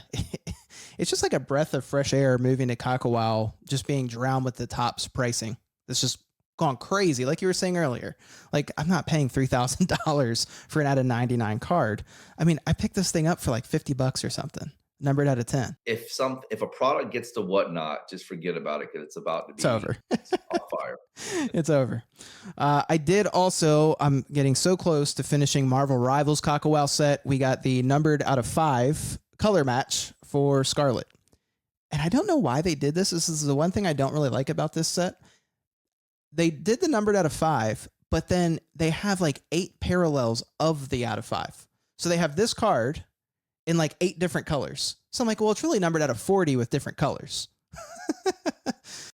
it's just like a breath of fresh air moving to Cockawell, just being drowned with the Topps pricing. It's just gone crazy. Like you were saying earlier, like I'm not paying $3,000 for an out of 99 card. I mean, I picked this thing up for like $50 or something. Numbered out of 10. If a product gets to Whatnot, just forget about it because it's about to be It's over. on fire. It's over. I did also, I'm getting so close to finishing Marvel Rivals Cockawell set. We got the numbered out of 5 color match for Scarlet. And I don't know why they did this. This is the one thing I don't really like about this set. They did the numbered out of 5, but then they have like 8 parallels of the out of 5. So they have this card in like 8 different colors. So I'm like, well, it's really numbered out of 40 with different colors.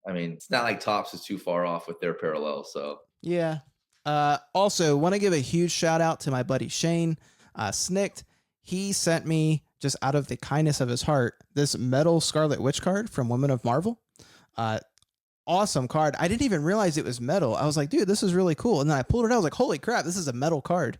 I mean, it's not like Topps is too far off with their parallel. So yeah. Also, want to give a huge shout out to my buddy Shane Snicked. He sent me, just out of the kindness of his heart, this metal Scarlet Witch card from Women of Marvel. Awesome card. I didn't even realize it was metal. I was like, dude, this is really cool. And then I pulled it out. I was like, holy crap, this is a metal card.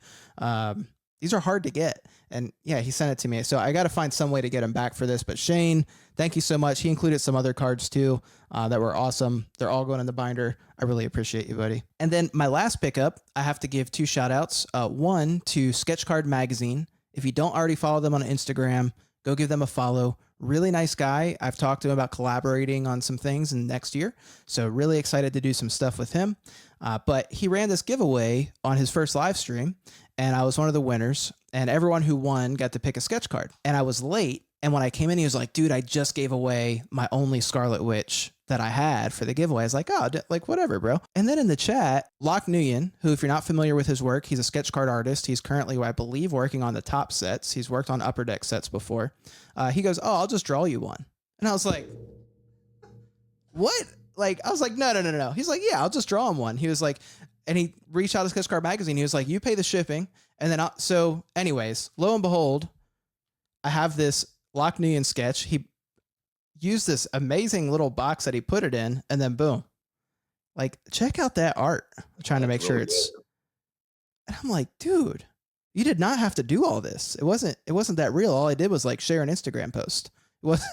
These are hard to get. And yeah, he sent it to me. So I got to find some way to get him back for this. But Shane, thank you so much. He included some other cards too that were awesome. They're all going in the binder. I really appreciate you, buddy. And then my last pickup, I have to give 2 shout outs. One to Sketch Card Magazine. If you don't already follow them on Instagram, go give them a follow. Really nice guy. I've talked to him about collaborating on some things in next year. So really excited to do some stuff with him. But he ran this giveaway on his first live stream, and I was one of the winners. And everyone who won got to pick a sketch card. And I was late. And when I came in, he was like, dude, I just gave away my only Scarlet Witch that I had for the giveaway. I was like, oh, like whatever, bro. And then in the chat, Locke Nguyen, who, if you're not familiar with his work, he's a sketch card artist. He's currently, I believe, working on the top sets. He's worked on Upper Deck sets before. He goes, oh, I'll just draw you one. And I was like, what? Like, I was like, no. He's like, yeah, I'll just draw him one. He was like, and he reached out to Sketch Card Magazine. He was like, you pay the shipping. And then, so anyways, lo and behold, I have this Locke Nguyen sketch. He used this amazing little box that he put it in, and then boom. Like, check out that art. I'm trying to make sure it's, and I'm like, dude, you did not have to do all this. It wasn't that real. All I did was like share an Instagram post. It was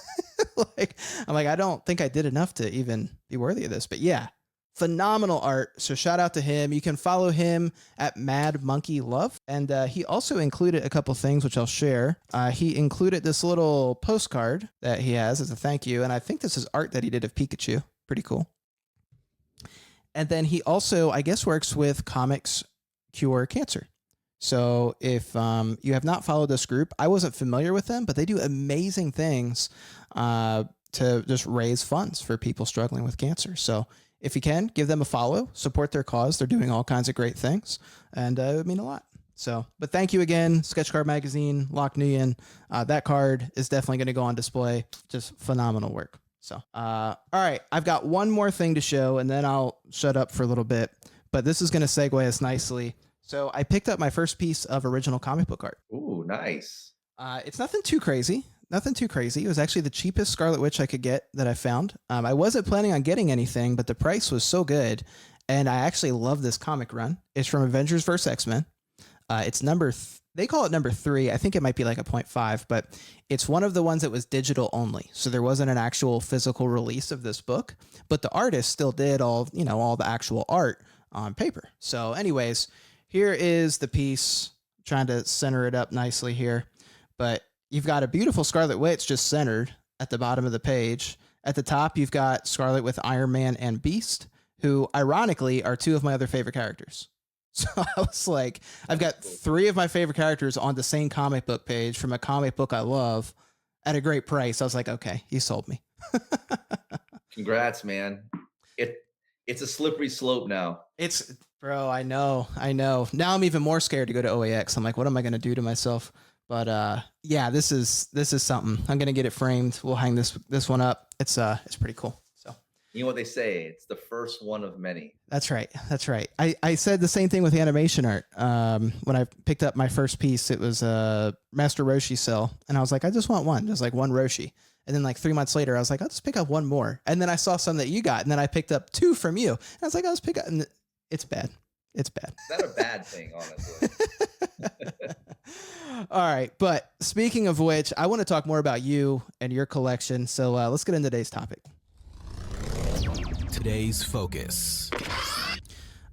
like, I'm like, I don't think I did enough to even be worthy of this, but yeah, phenomenal art. So shout out to him. You can follow him at Mad Monkey Love. And he also included a couple things, which I'll share. He included this little postcard that he has as a thank you. And I think this is art that he did of Pikachu. Pretty cool. And then he also, I guess, works with Comics Cure Cancer. So if you have not followed this group, I wasn't familiar with them, but they do amazing things to just raise funds for people struggling with cancer. So if you can, give them a follow, support their cause. They're doing all kinds of great things, and it would mean a lot. So, but thank you again, Sketch Card Magazine, Locke Nguyen. That card is definitely going to go on display. Just phenomenal work. So, all right, I've got one more thing to show, and then I'll shut up for a little bit. But this is going to segue us nicely. So I picked up my first piece of original comic book art. Ooh, nice. It's nothing too crazy. Nothing too crazy. It was actually the cheapest Scarlet Witch I could get that I found. I wasn't planning on getting anything, but the price was so good. And I actually love this comic run. It's from Avengers vs. X-Men. It's they call it number 3. I think it might be like a 0.5, but it's one of the ones that was digital only. So there wasn't an actual physical release of this book, but the artist still did all the actual art on paper. So anyways, here is the piece. I'm trying to center it up nicely here, but you've got a beautiful Scarlet Witch just centered at the bottom of the page. At the top, you've got Scarlet with Iron Man and Beast. who ironically are two of my other favorite characters. So I was like, I've got Cool. three of my favorite characters on the same comic book page from a comic book I love at a great price. I was like, okay, you sold me. Congrats, man. It it's a slippery slope now. It's bro, I know. Now I'm even more scared to go to OAX. I'm like, what am I gonna do to myself? But yeah, this is something. I'm gonna get it framed. We'll hang this one up. It's pretty cool. So You know what they say? It's the first one of many. that's right. That's right. I said the same thing with animation art. When I picked up my first piece, it was a Master Roshi cell, and I was like, I just want one, just like one Roshi. And then like 3 months later, I was like, I'll just pick up one more. And then I saw some that you got, and then I picked up two from you. And I was like, I'll just pick up. And it's bad. It's bad. It's not a bad thing, honestly. All right. But speaking of which, I want to talk more about you and your collection. So let's get into today's topic. Today's focus.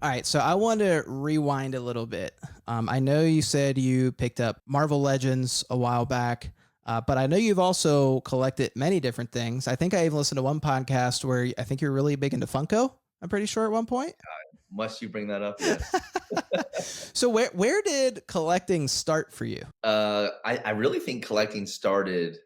All right. So I want to rewind a little bit. I know you said you picked up Marvel Legends a while back. But I know you've also collected many different things. I think I even listened to one podcast where I think you're really big into Funko. I'm pretty sure at one point. Must you bring that up? Yes. So where did collecting start for you? I really think collecting started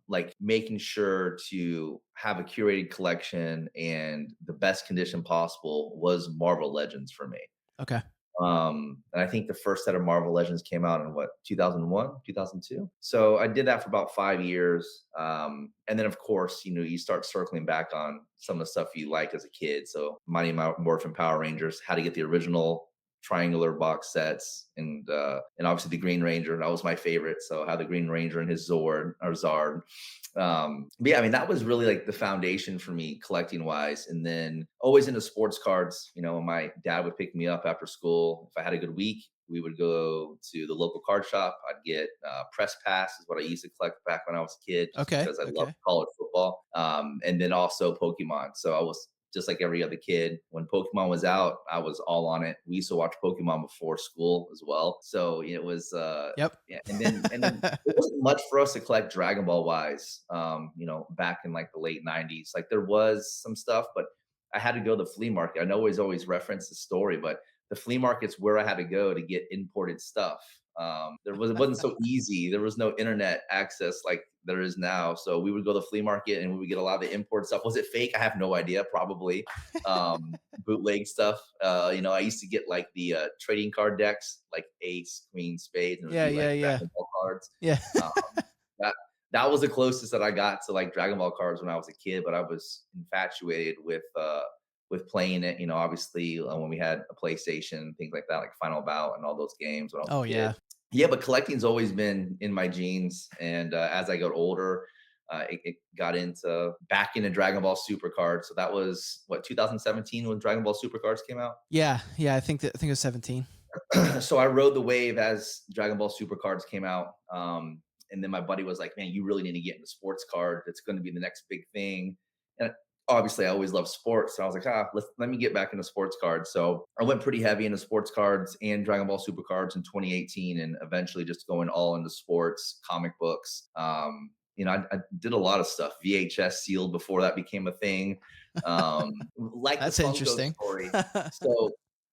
like making sure to have a curated collection and the best condition possible was Marvel Legends for me. Okay. And I think the first set of Marvel Legends came out in what, 2001, 2002. So I did that for about 5 years. And then of course, you start circling back on some of the stuff you like as a kid. So Mighty Morphin Power Rangers, how to get the original triangular box sets, and obviously the Green Ranger. That was my favorite. So I had the Green Ranger and his Zard. But yeah, I mean, that was really like the foundation for me collecting wise. And then always into sports cards. When my dad would pick me up after school, if I had a good week, we would go to the local card shop. I'd get press pass is what I used to collect back when I was a kid, just Okay. because I loved college football. And then also Pokemon. So I was just like every other kid. When Pokemon was out, I was all on it. We used to watch Pokemon before school as well. So it was Yep. yeah. And then it wasn't much for us to collect Dragon Ball wise. Back in like the late 90s. Like there was some stuff, but I had to go to the flea market. I know always reference the story, but the flea market's where I had to go to get imported stuff. It wasn't so easy. There was no internet access like there is now. So we would go to the flea market and we would get a lot of the import stuff. Was it fake? I have no idea. Probably bootleg stuff. I used to get like the trading card decks, like ace, queen, spades, and Yeah, like yeah. Dragon Ball cards. Yeah. That was the closest that I got to like Dragon Ball cards when I was a kid. But I was infatuated with playing it. Obviously when we had a PlayStation, things like that, like Final Bout and all those games when I was a kid. Yeah. Yeah, but collecting's always been in my genes. And as I got older, it got back into Dragon Ball Super Cards. So that was what, 2017 when Dragon Ball Super Cards came out. Yeah. I think it was 17. So I rode the wave as Dragon Ball Super Cards came out. And then my buddy was like, man, you really need to get into sports card. It's going to be the next big thing. And obviously I always loved sports. So I was like, let me get back into sports cards. So I went pretty heavy into sports cards and Dragon Ball Super Cards in 2018, and eventually just going all into sports, comic books. I did a lot of stuff, VHS sealed before that became a thing. Like That's the Funko interesting. story. So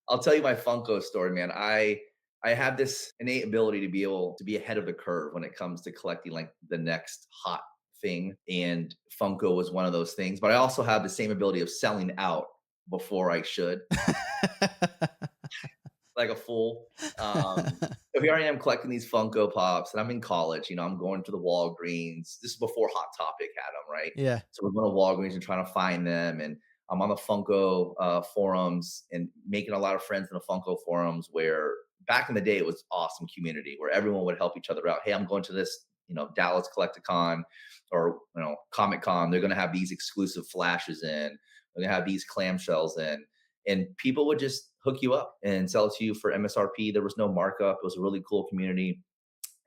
I'll tell you my Funko story, man. I have this innate ability to be able to be ahead of the curve when it comes to collecting like the next hot thing, and Funko was one of those things. But I also have the same ability of selling out before I should, like a fool. So here I am collecting these Funko Pops, and I'm in college. I'm going to the Walgreens. This is before Hot Topic had them, right? Yeah. So we're going to Walgreens and trying to find them, and I'm on the Funko forums and making a lot of friends in the Funko forums. Where back in the day, it was awesome community where everyone would help each other out. Hey, I'm going to this Dallas Collecticon or Comic Con. They're going to have these exclusive flashes in. They're going to have these clamshells in, and people would just hook you up and sell it to you for MSRP. There was no markup. It was a really cool community,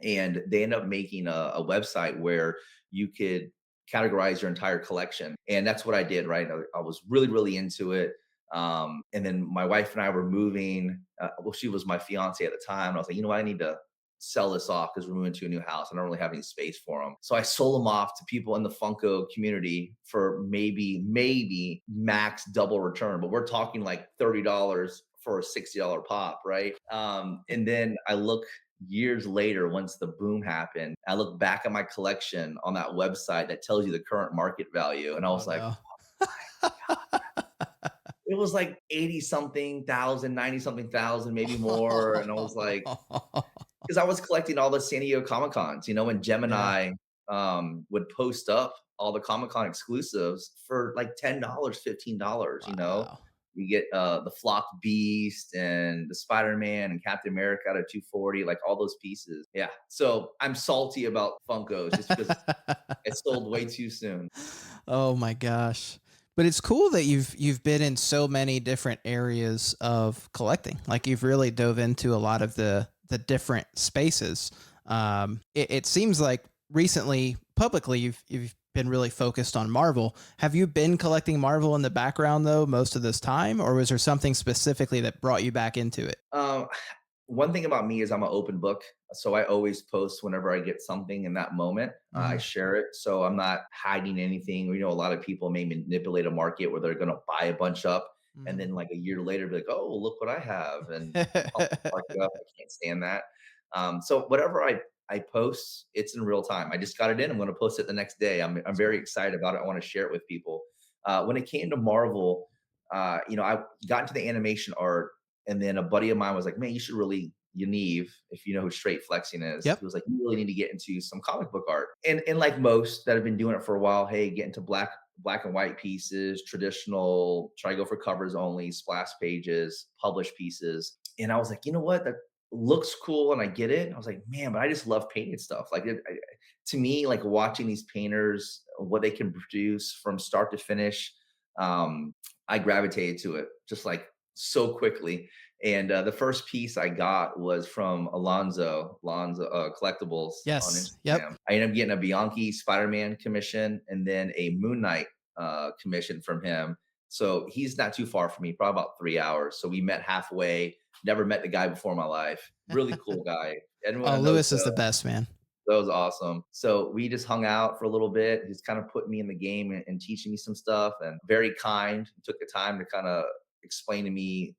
and they ended up making a website where you could categorize your entire collection, and that's what I did. Right, I was really, really into it. And then my wife and I were moving. She was my fiance at the time. And I was like, I need to sell this off because we're moving to a new house. I don't really have any space for them. So I sold them off to people in the Funko community for maybe max double return, but we're talking like $30 for a $60 pop, right? And then I look years later, once the boom happened, I look back at my collection on that website that tells you the current market value. And I Oh was like, no. it was like 80 something thousand, 90 something thousand, maybe more. And I was like, because I was collecting all the San Diego Comic Cons, when Yeah. Gemini would post up all the Comic Con exclusives for like $10, $15, Wow. You get the Flock Beast and the Spider-Man and Captain America out of 240, like all those pieces. Yeah. So I'm salty about Funkos just because it sold way too soon. Oh my gosh. But it's cool that you've been in so many different areas of collecting. Like you've really dove into a lot of the different spaces. It seems like recently, publicly, you've been really focused on Marvel. Have you been collecting Marvel in the background though most of this time, or was there something specifically that brought you back into it? One thing about me is I'm an open book. So I always post whenever I get something in that moment. I Mhm. share it. So I'm not hiding anything. A lot of people may manipulate a market where they're going to buy a bunch up and Mhm. then like a year later be like, oh, look what I have. And pump the market up. I can't stand that. So whatever I post, it's in real time. I just got it in. I'm going to post it the next day. I'm That's very cool. excited about it. I want to share it with people. When it came to Marvel, I got into the animation art, and then a buddy of mine was like, "Man, you should really, Yaniv, if you know who Straight Flexing is." He Yep. was like, "You really need to get into some comic book art." And like most that have been doing it for a while, hey, get into black and white pieces, traditional, try to go for covers only, splash pages, published pieces. And I was like, you know what? That looks cool, and I get it. I was like, man, but I just love painting stuff. Like to me, like watching these painters, what they can produce from start to finish. I gravitated to it just like so quickly. And the first piece I got was from Alonzo Collectibles on Yes. Yep. Instagram. I ended up getting a Bianchi Spider-Man commission and then a Moon Knight commission from him. So he's not too far from me, probably about 3 hours. So we met halfway. Never met the guy before in my life. Really cool guy. Anyone Oh, that knows Lewis is the best, man. that was awesome. So we just hung out for a little bit. He's kind of putting me in the game and teaching me some stuff, and very kind. Took the time to kind of explain to me,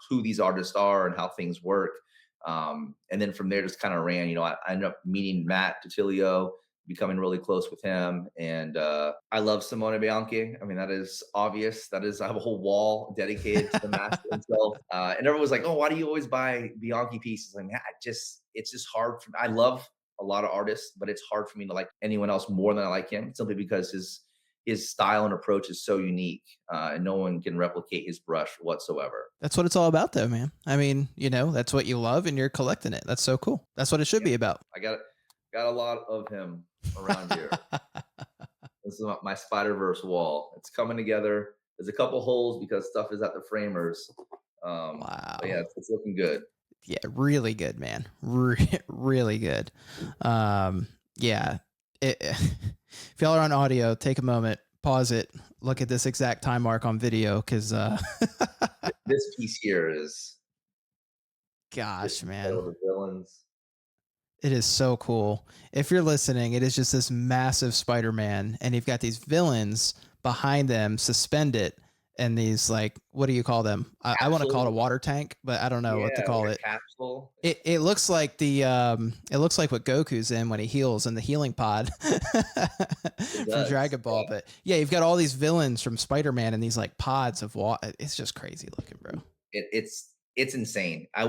who these artists are and how things work. And then from there, just kind of ran. I ended up meeting Matt Titilio, becoming really close with him, and I love Simone Bianchi. I mean, that is obvious. I have a whole wall dedicated to the master himself. And everyone was like, "Oh, why do you always buy Bianchi pieces?" Like, man, it's just hard for me. I love a lot of artists, but it's hard for me to like anyone else more than I like him, simply because his style and approach is so unique, and no one can replicate his brush whatsoever. That's what it's all about, though, man. I mean, that's what you love, and you're collecting it. That's so cool. That's what it should Yeah, be about. I got a lot of him around here. This is my Spider Verse wall. It's coming together. There's a couple holes because stuff is at the framers. But yeah, Wow. it's looking good. Yeah, really good, man. Really good. Yeah. If y'all are on audio, take a moment, pause it, look at this exact time mark on video, because This piece here is just gosh, man, the villains. it is so cool. If you're listening, it is just this massive Spider-Man, and you've got these villains behind them suspended, and these, like, what do you call them? I want to call it a Capsule. water tank, but I don't know what to Yeah, like call a it. capsule. It looks like it looks like what Goku's in when he heals in the healing pod It from does. Dragon Ball. But yeah, you've got all these villains from Spider-Man and these like pods of water. It's just crazy looking, bro. It's insane. I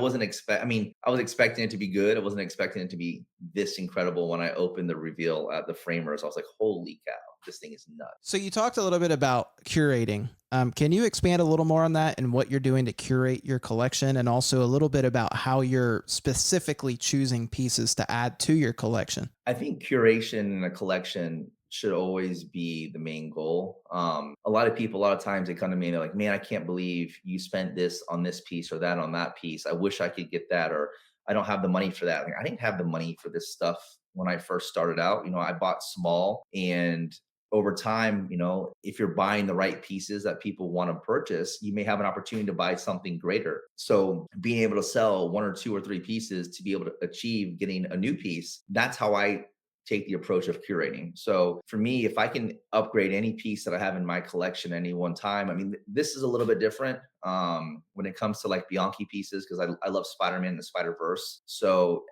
mean, I was expecting it to be good. I wasn't expecting it to be this incredible. When I opened the reveal at the framers, I was like, holy cow, this thing is nuts. So you talked a little bit about curating. Can you expand a little more on that and what you're doing to curate your collection, and also a little bit about how you're specifically choosing pieces to add to your collection? I think curation in a collection should always be the main goal. A lot of people, a lot of times they come to me and they're like, man, I can't believe you spent this on this piece or that on that piece. I wish I could get that, or I don't have the money for that. Like, I didn't have the money for this stuff when I first started out. I bought small, and over time, if you're buying the right pieces that people want to purchase, you may have an opportunity to buy something greater. So being able to sell one or two or three pieces to be able to achieve getting a new piece, that's how I take the approach of curating. So for me, if I can upgrade any piece that I have in my collection at any one time, I mean, this is a little bit different when it comes to like Bianchi pieces, because I love Spider-Man and the Spider-Verse. So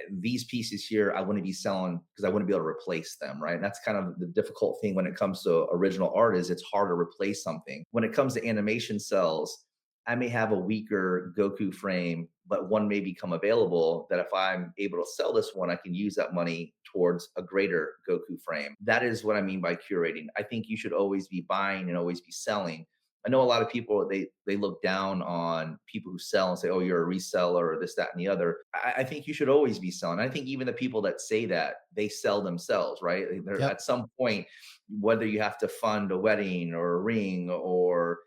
these pieces here, I wouldn't be selling because I wouldn't be able to replace them, right? And that's kind of the difficult thing when it comes to original art, is it's hard to replace something. When it comes to animation cells, I may have a weaker Goku frame, but one may become available that if I'm able to sell this one, I can use that money towards a greater Goku frame. That is what I mean by curating. I think you should always be buying and always be selling. I know a lot of people, they look down on people who sell and say, "Oh, you're a reseller," or this, that, and the other. I think you should always be selling. I think even the people that say that, they sell themselves, right? They're, Yep. at some point, whether you have to fund a wedding or a ring or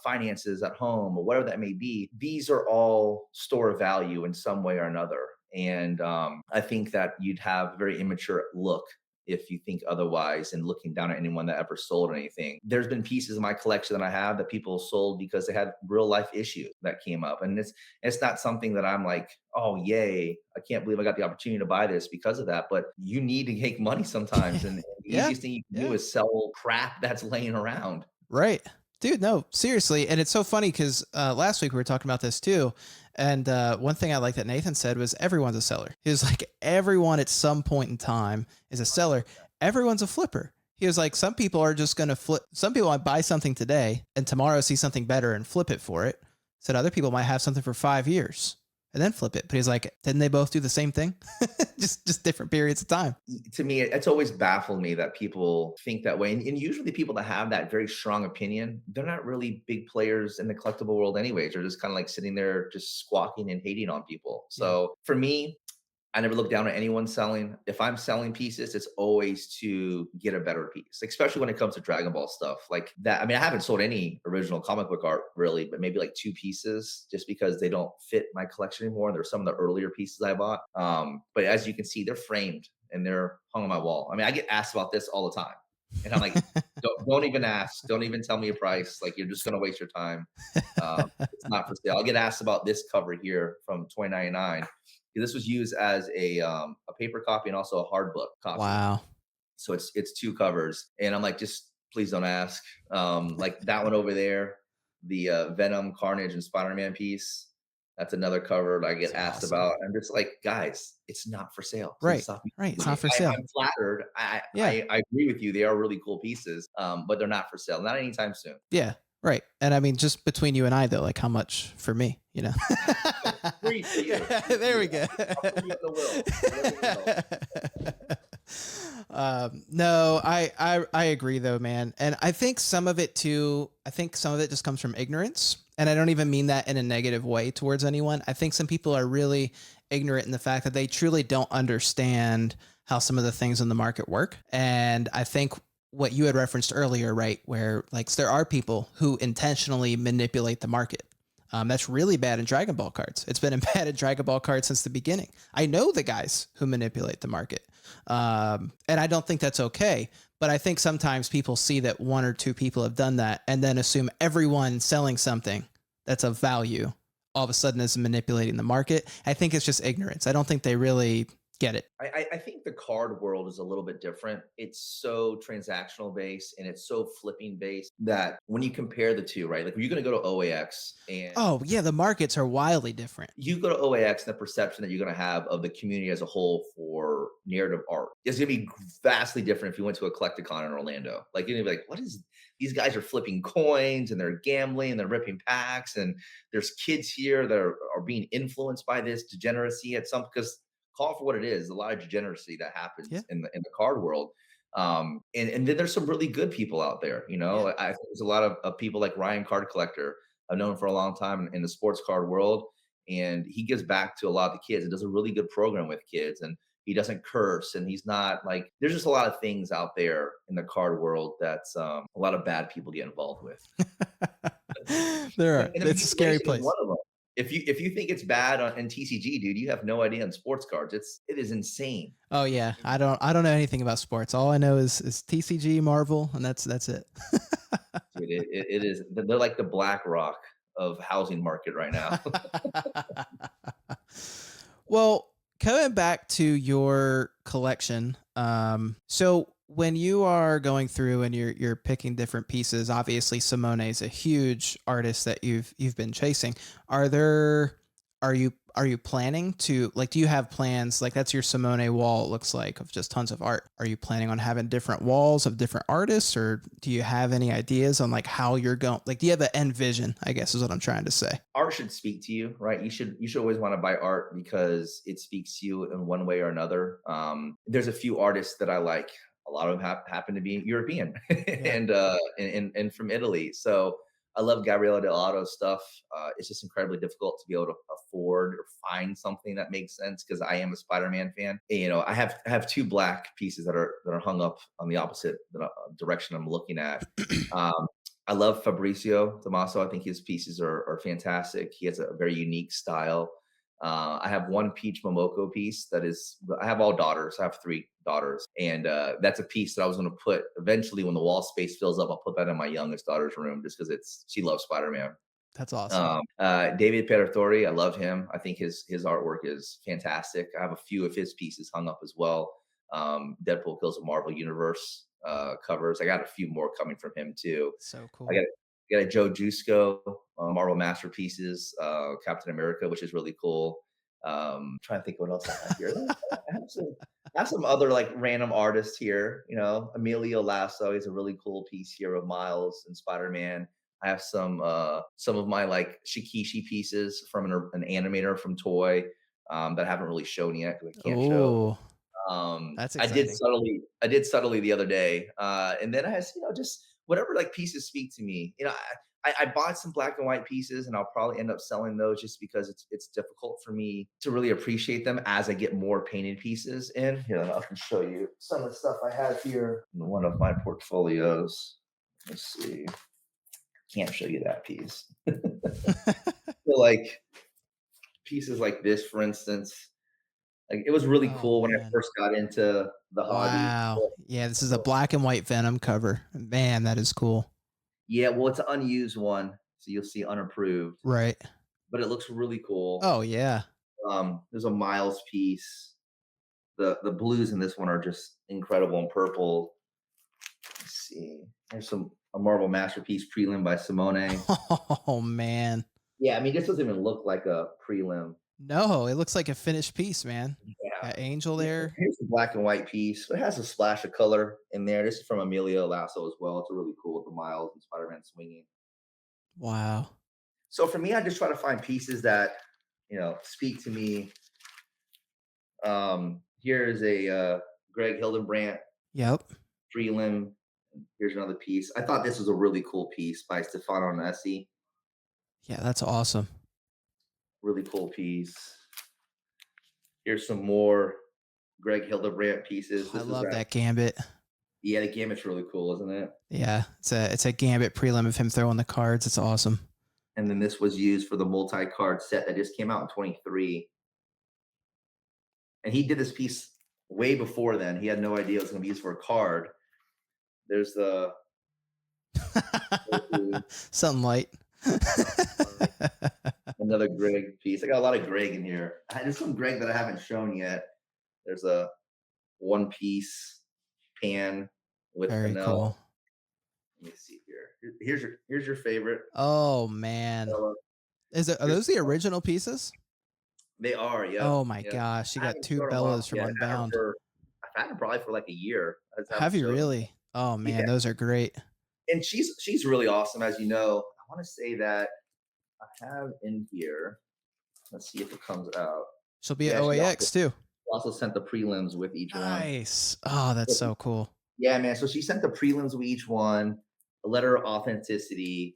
finances at home or whatever that may be, these are all store of value in some way or another. And I think that you'd have a very immature look if you think otherwise and looking down at anyone that ever sold anything. There's been pieces in my collection that I have that people sold because they had real life issues that came up. And it's not something that I'm like, oh yay, I can't believe I got the opportunity to buy this because of that. But you need to make money sometimes. And the Yeah. easiest thing you can do Yeah. is sell crap that's laying around. Right. Dude, no, seriously. And it's so funny because last week we were talking about this too. And one thing I like that Nathan said was everyone's a seller. He was like, everyone at some point in time is a seller. Everyone's a flipper. He was like, some people are just going to flip. Some people might buy something today and tomorrow see something better and flip it for it. Said other people might have something for 5 years and then flip it. But he's like, didn't they both do the same thing? just different periods of time. To me, it's always baffled me that people think that way. And usually people that have that very strong opinion, they're not really big players in the collectible world anyways. They're just kind of like sitting there just squawking and hating on people. Yeah. So for me, I never look down at anyone selling. If I'm selling pieces, it's always to get a better piece, especially when it comes to Dragon Ball stuff like that. I mean, I haven't sold any original comic book art really, but maybe like two pieces just because they don't fit my collection anymore. There's some of the earlier pieces I bought. But as you can see, they're framed and they're hung on my wall. I mean, I get asked about this all the time. And I'm like, don't even ask. Don't even tell me a price. Like, you're just going to waste your time. It's not for sale. I'll get asked about this cover here from 2099. This was used as a paper copy and also a hard book copy. Wow. So it's two covers, and I'm like, just please don't ask. Like that one over there, the Venom, Carnage, and Spider-Man piece. That's another cover that I get That's asked awesome. about. I'm just like, guys, it's not for sale. Please Right. stop. Right. It's not for sale. I'm flattered. Yeah. I agree with you. They are really cool pieces, but they're not for sale. Not anytime soon. Yeah. Right. And I mean, just between you and I, though, like how much for me, you know? Free for you. There we go. I'll put you in the will. No, I agree though, man. And I think some of it too, I think some of it just comes from ignorance. And I don't even mean that in a negative way towards anyone. I think some people are really ignorant in the fact that they truly don't understand how some of the things in the market work. And I think what you had referenced earlier, right, where like there are people who intentionally manipulate the market. That's really bad in Dragon Ball cards. It's been bad in Dragon Ball cards since the beginning. I know the guys who manipulate the market. And I don't think that's okay. But I think sometimes people see that one or two people have done that and then assume everyone selling something that's of value all of a sudden is manipulating the market. I think it's just ignorance. I don't think they really get it. I think the card world is a little bit different. It's so transactional based and it's so flipping based that when you compare the two, right? Like, you're going to go to OAX and Oh, yeah, the markets are wildly different. you go to OAX, and the perception that you're going to have of the community as a whole for narrative art is going to be vastly different if you went to a Collecticon in Orlando. Like, you're going to be like, what is these guys are flipping coins and they're gambling and they're ripping packs, and there's kids here that are being influenced by this degeneracy at some, because call it for what it is, a lot of degeneracy that happens Yeah. in the card world. And then there's some really good people out there. Yeah. I think there's a lot of people like Ryan Card Collector. I've known him for a long time in the sports card world, and he gives back to a lot of the kids and does a really good program with kids. And he doesn't curse, and he's not like, there's just a lot of things out there in the card world that's a lot of bad people get involved with. There are. And It's a scary manipulation is place. one of them. if you think it's bad in TCG, dude, you have no idea on sports cards. It is insane. Oh yeah, I don't know anything about sports. All I know is TCG, Marvel, and that's it. Dude, it is. They're like the Black Rock of housing market right now. Well, coming back to your collection, so when you are going through and you're picking different pieces, obviously Simone is a huge artist that you've been chasing. Are there are you planning to like do you have plans like that's your Simone wall it looks like of just tons of art. Are you planning on having different walls of different artists or do you have any ideas on like how you're going like do you have an end vision, I guess is what I'm trying to say. Art should speak to you, right? You should always want to buy art because it speaks to you in one way or another. There's a few artists that I like. A lot of them happen to be European Yeah. and from Italy. So I love Gabriele Dell'Otto's stuff. It's just incredibly difficult to be able to afford or find something that makes sense because I am a Spider-Man fan. And, I have two black pieces that are hung up on the opposite direction I'm looking at. Um, I love Fabrizio Tomaso. I think his pieces are fantastic. He has a very unique style. I have one Peach Momoko piece that is, I have all daughters. I have three daughters. And that's a piece that I was going to put eventually when the wall space fills up. I'll put that in my youngest daughter's room just because she loves Spider Man. That's awesome. David Peretori, I love him. I think his artwork is fantastic. I have a few of his pieces hung up as well. Deadpool Kills the Marvel Universe covers. I got a few more coming from him too. So I cool. got a Joe Jusko Marvel Masterpieces Captain America, which is really cool. Trying to think what else I have here. I have some other like random artists here. Emilio Lasso is a really cool piece here of Miles and Spider Man. I have some of my like Shikishi pieces from an animator from Toy that I haven't really shown yet because I can't show. Oh, Um, that's I did exciting. subtly I did subtly the other day, and then I has just whatever like pieces speak to me. I bought some black and white pieces, and I'll probably end up selling those just because it's difficult for me to really appreciate them as I get more painted pieces in. Here, I can show you some of the stuff I have here in one of my portfolios. Let's see. Can't show you that piece. So, like pieces like this, for instance, like it was really Oh cool when I man. first got into the hobby. Wow. Yeah, this is a black and white Venom cover. Man, that is cool. Yeah, well, it's an unused one, so you'll see unapproved, Right. but it looks really cool. Oh yeah. There's a Miles piece. The blues in this one are just incredible and purple. Let's see. There's a Marvel masterpiece prelim by Simone. Oh man. Yeah, I mean this doesn't even look like a prelim. No, it looks like a finished piece, man. Yeah. That angel there. Here's the black and white piece. It has a splash of color in there. This is from Emilio Lasso as well. It's really cool with the Miles and Spider-Man swinging. Wow. So for me, I just try to find pieces that speak to me. Here is a Greg Hildenbrandt Yep. prelim. Here's another piece. I thought this was a really cool piece by Stefano Nessi. Yeah, that's awesome. Really cool piece. Here's some more Greg Hildenbrandt pieces. I This is love that gambit. yeah, the Gambit's really cool, isn't it? Yeah, it's a gambit prelim of him throwing the cards. It's awesome. And then this was used for the multi-card set that just came out in 23. And he did this piece way before then. He had no idea it was going to be used for a card. There's Something light. another Greg piece. I got a lot of Greg in here. There's some Greg that I haven't shown yet. There's a one piece pan with Very vanilla. cool. Let me see here. Here's your favorite. Oh man. Vanilla. Are Here's those the original pieces? They are, yep. Oh my Yeah. gosh, you I got haven't two shown them off Bellas from yet. Unbound. I've had them probably for like a year. I just haven't Have you showed them. really? Oh man, Yeah, those are great. and she's really awesome, as you know. I want to say that I have in here. Let's see if it comes out. She'll be at Yeah, she OAX too. also sent the prelims with each one. Nice. Oh, that's so cool. Yeah, man. So she sent the prelims with each one, a letter of authenticity.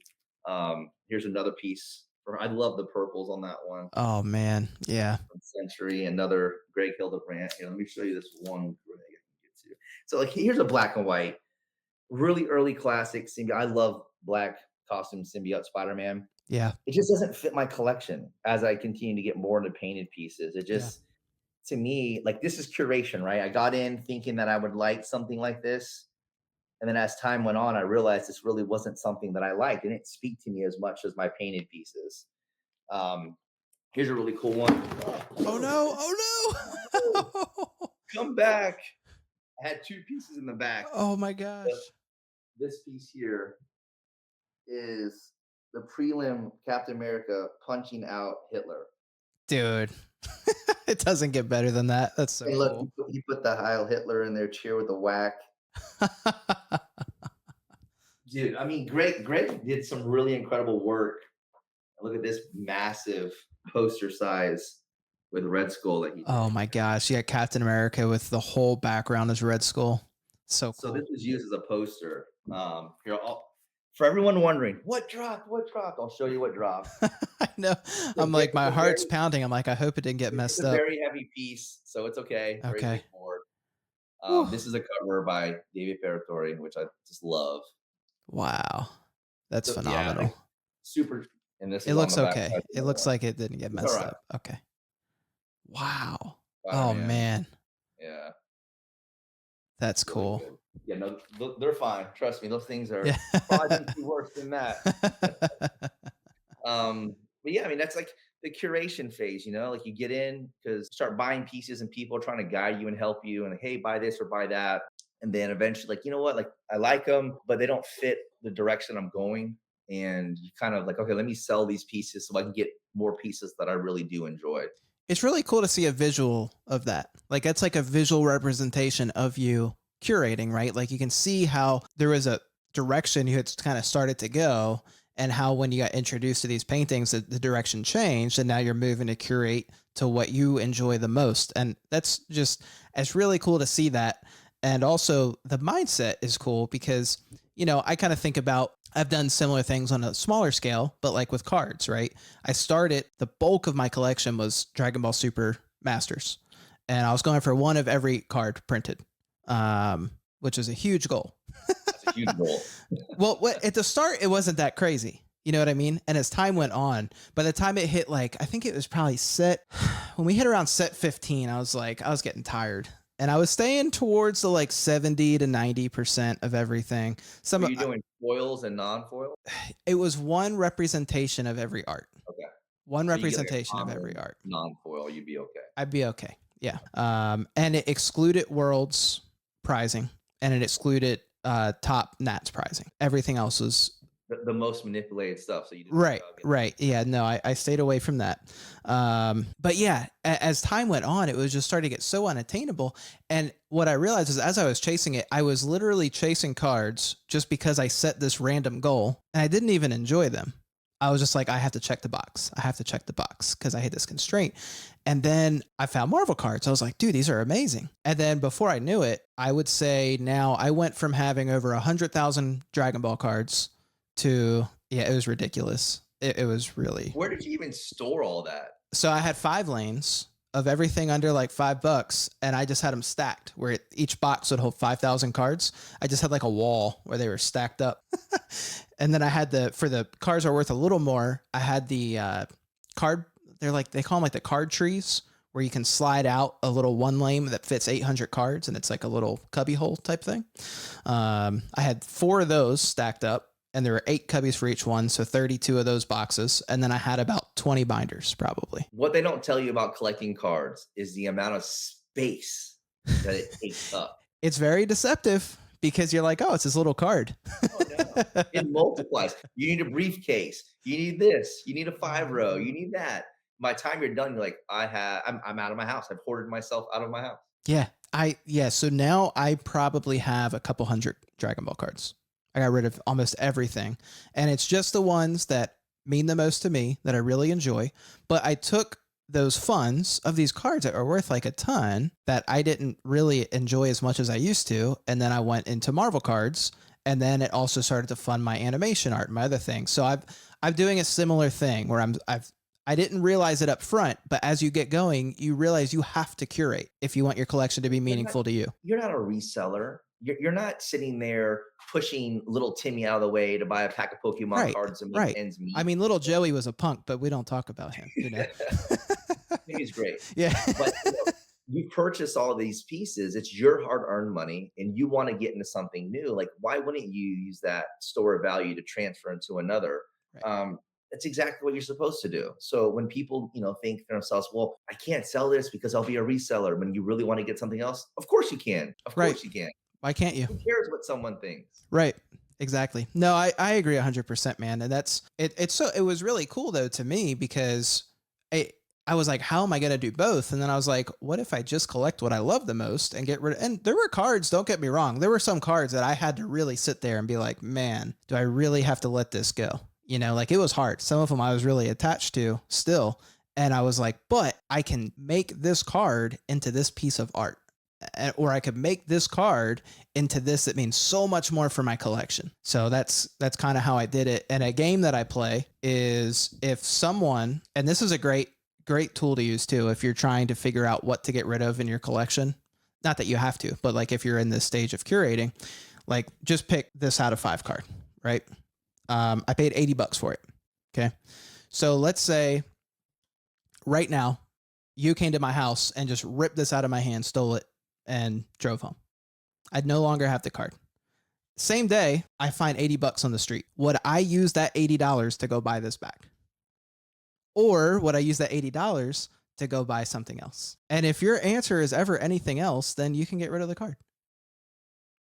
Here's another piece. I love the purples on that one. Oh man, yeah. From Century, another Greg Hildebrandt. Here, let me show you this one Greg I can get to. So, like, here's a black and white, really early classic symbiote. I love black costume symbiote Spider-Man. Yeah. it just doesn't fit my collection as I continue to get more into painted pieces. It Yeah. just, to me, like this is curation, right? I got in thinking that I would like something like this. And then as time went on, I realized this really wasn't something that I liked. It didn't speak to me as much as my painted pieces. Um, Here's a really cool one. Oh no. Oh no. Come back. I had two pieces in the back. Oh my But gosh. this piece here is the prelim Captain America punching out Hitler. Dude. It doesn't get better than that. That's so And look, cool. he put the Heil Hitler in there, cheer with the whack. Dude, I mean, Greg did some really incredible work. Look at this massive poster size with Red Skull that he did. Oh my gosh. Yeah, Captain America with the whole background as Red Skull. So So cool. this was used as a poster. Here, for everyone wondering, what dropped? What dropped? I'll show you what dropped. I know. I'm like, my heart's pounding. I'm like, I hope it didn't get It's messed a up. very heavy piece, so it's okay. Very Okay. big board. Whew. This is a cover by David Ferratori, which I just love. Wow. That's So, yeah, phenomenal. like, super. And this It is on looks the back okay. side. It looks like it didn't get It's messed all right. up. Okay. Wow. Oh Spider-Man. man. Yeah, That's really cool. good. Yeah, no, they're fine. Trust me, those things are Yeah. probably gonna be worse than that. But yeah, I mean, that's like the curation phase, like you get in because start buying pieces and people are trying to guide you and help you and like, hey, buy this or buy that. And then eventually, like, you know what, like I like them, but they don't fit the direction I'm going. And you kind of like, okay, let me sell these pieces so I can get more pieces that I really do enjoy. It's really cool to see a visual of that. Like it's like a visual representation of you curating, right? Like you can see how there was a direction you had kind of started to go and how when you got introduced to these paintings, the direction changed and now you're moving to curate to what you enjoy the most. And that's just, it's really cool to see that. And also the mindset is cool because, I kind of think about, I've done similar things on a smaller scale, but like with cards, right? I started, the bulk of my collection was Dragon Ball Super Masters. And I was going for one of every card printed, which is a huge goal. That's a huge goal. Well, at the start, it wasn't that crazy. You know what I mean? And as time went on, by the time it hit I think it was probably when we hit around set 15, I was getting tired. And I was staying towards the 70 to 90% of everything. Are you doing foils and non-foil? It was one representation of every art. Okay. One So you get, like, a representation of every common art. Non-foil, you'd be okay. I'd be okay. Yeah. And it excluded Worlds pricing and it excluded top Nats pricing. Everything else was The most manipulated stuff. So you did right. Yeah, no, I stayed away from that. But yeah, as time went on, it was just starting to get so unattainable. And what I realized is as I was chasing it, I was literally chasing cards just because I set this random goal and I didn't even enjoy them. I was just like, I have to check the box. I have to check the box because I hit this constraint. And then I found Marvel cards. I was like, dude, these are amazing. And then before I knew it, I would say now I went from having over 100,000 Dragon Ball cards to, it was ridiculous. It was really. Where did you even store all that? So I had 5 lanes of everything under $5, and I just had them stacked where each box would hold 5,000 cards. I just had a wall where they were stacked up. And then I had for the cards are worth a little more, I had the card, they call them the card trees, where you can slide out a little one lane that fits 800 cards, and it's like a little cubby hole type thing. I had 4 of those stacked up. And there were 8 cubbies for each one, so 32 of those boxes. And then I had about 20 binders, probably. What they don't tell you about collecting cards is the amount of space that it takes up. It's very deceptive because you're like, oh, it's this little card. Oh, no. It multiplies. You need a briefcase. You need this. You need a 5-row. You need that. By the time you're done, you're like, I'm out of my house. I've hoarded myself out of my house. Yeah. So now I probably have a couple hundred Dragon Ball cards. I got rid of almost everything. And it's just the ones that mean the most to me that I really enjoy. But I took those funds of these cards that are worth a ton that I didn't really enjoy as much as I used to. And then I went into Marvel cards. And then it also started to fund my animation art and my other things. So I'm doing a similar thing where I didn't realize it up front, but as you get going, you realize you have to curate if you want your collection to be meaningful to you. You're not a reseller. you're not sitting there pushing little Timmy out of the way to buy a pack of Pokemon Right. cards and make Right. ends I meet. mean, little Joey was a punk, but we don't talk about him, you know? Timmy's great. Yeah. But you purchase all these pieces, it's your hard-earned money, and you want to get into something new. Like, why wouldn't you use that store of value to transfer into another? Right. That's exactly what you're supposed to do. So when people, think to themselves, well, I can't sell this because I'll be a reseller. When you really want to get something else, of course you can. Of Right. course you can. Why can't you? Who cares what someone thinks? Right. Exactly. No, I agree 100%, man. And that's it. It was really cool though to me because I was like, how am I going to do both? And then I was like, what if I just collect what I love the most and get rid of, and there were cards, don't get me wrong. There were some cards that I had to really sit there and be like, man, do I really have to let this go? Like it was hard. Some of them I was really attached to still. And I was like, but I can make this card into this piece of art. Or I could make this card into this that means so much more for my collection. So that's kind of how I did it. And a game that I play is if someone, and this is a great tool to use too, if you're trying to figure out what to get rid of in your collection. Not that you have to, but like if you're in this stage of curating, like just pick this out of 5 card, right? I paid $80 for it. Okay. So let's say right now you came to my house and just ripped this out of my hand, stole it, and drove home. I'd no longer have the card. Same day, I find $80 on the street. Would I use that $80 to go buy this back? Or would I use that $80 to go buy something else? And if your answer is ever anything else, then you can get rid of the card.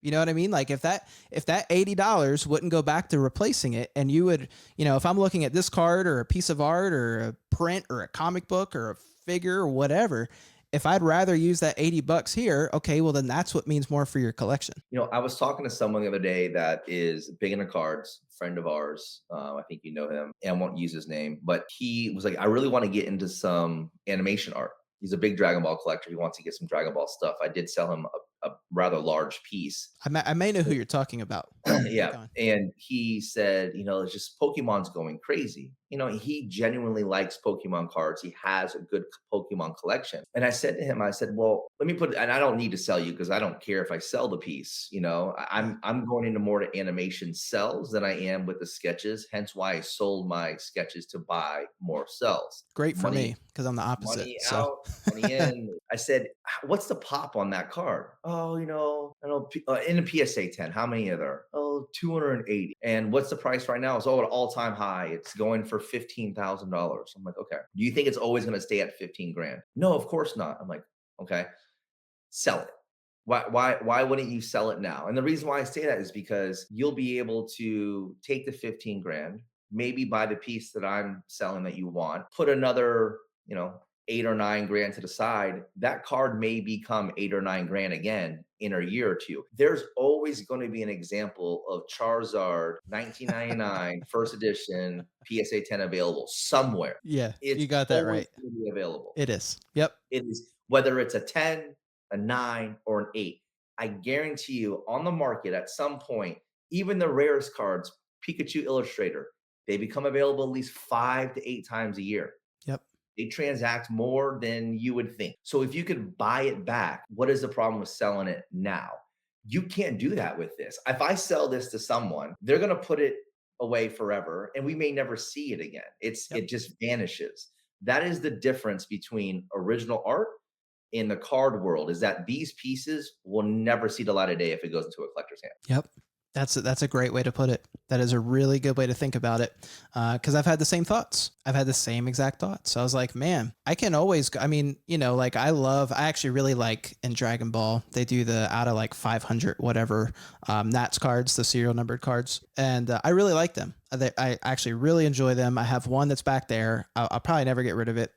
You know what I mean? Like if that $80 wouldn't go back to replacing it, and you would, if I'm looking at this card or a piece of art or a print or a comic book or a figure or whatever, if I'd rather use that $80 here, okay, well then that's what means more for your collection. I was talking to someone the other day that is big into cards, friend of ours. I think you know him, and I won't use his name, but he was like, I really want to get into some animation art. He's a big Dragon Ball collector. He wants to get some Dragon Ball stuff. I did sell him a rather large piece. I may know who you're talking about. Yeah. And he said, it's just Pokemon's going crazy. He genuinely likes Pokemon cards. He has a good Pokemon collection. And I said to him, well, let me put it, and I don't need to sell you because I don't care if I sell the piece. I'm going into more to animation cells than I am with the sketches. Hence why I sold my sketches to buy more cells. Great for me because I'm the opposite. Money so. out, money in. I said, what's the pop on that card? Oh, I know, in a PSA 10, how many are there? Oh, 280. And what's the price right now? It's at all-time high. It's going for $15,000. I'm like, okay. Do you think it's always going to stay at 15 grand? No, of course not. I'm like, okay, sell it. Why wouldn't you sell it now? And the reason why I say that is because you'll be able to take the 15 grand, maybe buy the piece that I'm selling that you want, put another, 8 or 9 grand to the side. That card may become 8 or 9 grand again in a year or two. There's always going to be an example of Charizard 1999 first edition PSA 10 available somewhere. Yeah, It's you got that right. Available. It is. Yep. It is, whether it's a 10, a 9, or an 8. I guarantee you on the market at some point, even the rarest cards, Pikachu Illustrator, they become available at least 5 to 8 times a year. Yep. They transact more than you would think. So if you could buy it back, what is the problem with selling it now? You can't do that with this. If I sell this to someone, they're going to put it away forever and we may never see it again. It just vanishes. That is the difference between original art in the card world, is that these pieces will never see the light of day if it goes into a collector's hand. Yep. That's a great way to put it. That is a really good way to think about it. Cause I've had the same thoughts. I've had the same exact thoughts. So I was like, man, I can always, like I actually really like in Dragon Ball, they do the out of like 500, whatever, Nats cards, the serial numbered cards. And I really like them. I actually really enjoy them. I have one that's back there. I'll probably never get rid of it,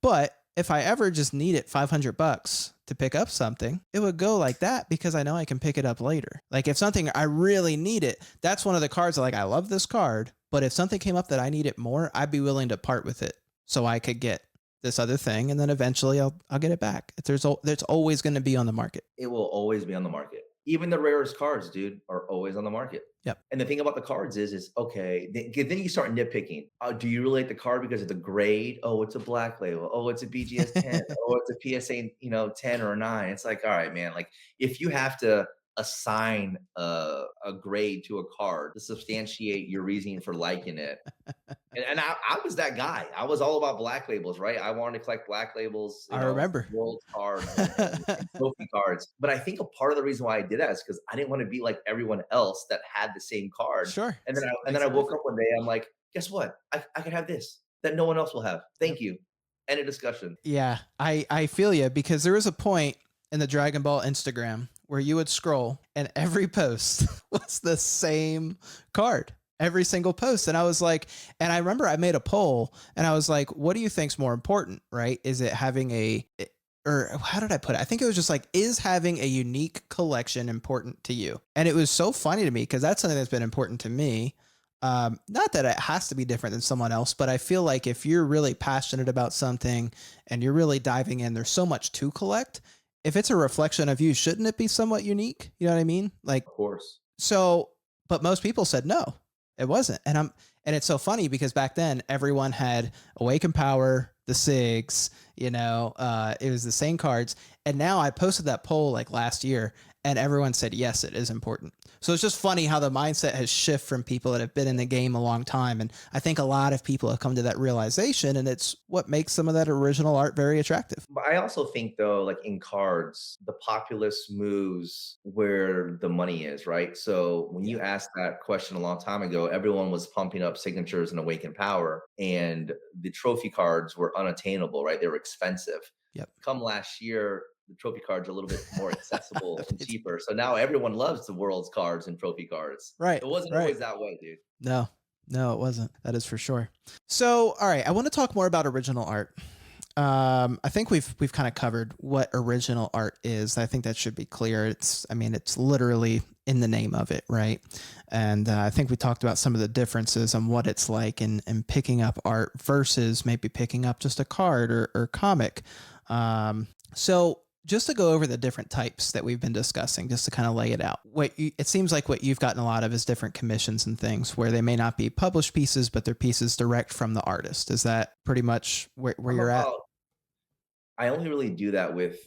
but if I ever just need it $500 to pick up something, it would go like that because I know I can pick it up later. Like if something I really need it, that's one of the cards that, like, I love this card, but if something came up that I need it more, I'd be willing to part with it so I could get this other thing, and then eventually I'll get it back. There's always going to be on the market. It will always be on the market. Even the rarest cards, dude, are always on the market. Yep. And the thing about the cards is okay, then you start nitpicking. Do you really like the card because of the grade? Oh, it's a black label. Oh, it's a BGS 10. Oh, it's a PSA, 10 or a 9. It's like, all right, man. Like if you have to assign a grade to a card to substantiate your reasoning for liking it. And I was that guy. I was all about black labels, right? I wanted to collect black labels, I remember. world cards and trophy cards. But I think a part of the reason why I did that is because I didn't want to be like everyone else that had the same card. Sure. And then I Makes it woke up different. one day, I'm like, guess what? I can have this that no one else will have. Yep. Thank you. End of discussion. Yeah, I feel you because there was a point in the Dragon Ball Instagram where you would scroll and every post was the same card. Every single post. And I was like, and I remember I made a poll and I was like, what do you think's more important, right? Is it having or how did I put it? I think it was just like, is having a unique collection important to you? And it was so funny to me because that's something that's been important to me. Not that it has to be different than someone else, but I feel like if you're really passionate about something and you're really diving in, there's so much to collect. If it's a reflection of you, shouldn't it be somewhat unique? You know what I mean? Like, Of course. so, but most people said no, it wasn't. And it's so funny because back then everyone had Awaken Power, the SIGs, it was the same cards. And now I posted that poll like last year and everyone said, yes, it is important. So it's just funny how the mindset has shifted from people that have been in the game a long time. And I think a lot of people have come to that realization and it's what makes some of that original art very attractive. But I also think though, like in cards, the populace moves where the money is, right? So when you asked that question a long time ago, everyone was pumping up signatures and Awaken Power, and the trophy cards were unattainable, right? They were expensive. Yep. Come last year, the trophy cards are a little bit more accessible and It's- cheaper. So now everyone loves the world's cards and trophy cards. Right. It wasn't Right. always that way, dude. No, no, it wasn't. That is for sure. So, all right, I want to talk more about original art. I think we've kind of covered what original art is. I think that should be clear. It's literally in the name of it, right? And I think we talked about some of the differences on what it's like in picking up art versus maybe picking up just a card or comic. So just to go over the different types that we've been discussing, just to kind of lay it out, it seems like what you've gotten a lot of is different commissions and things where they may not be published pieces, but they're pieces direct from the artist. Is that pretty much where you're at? I only really do that with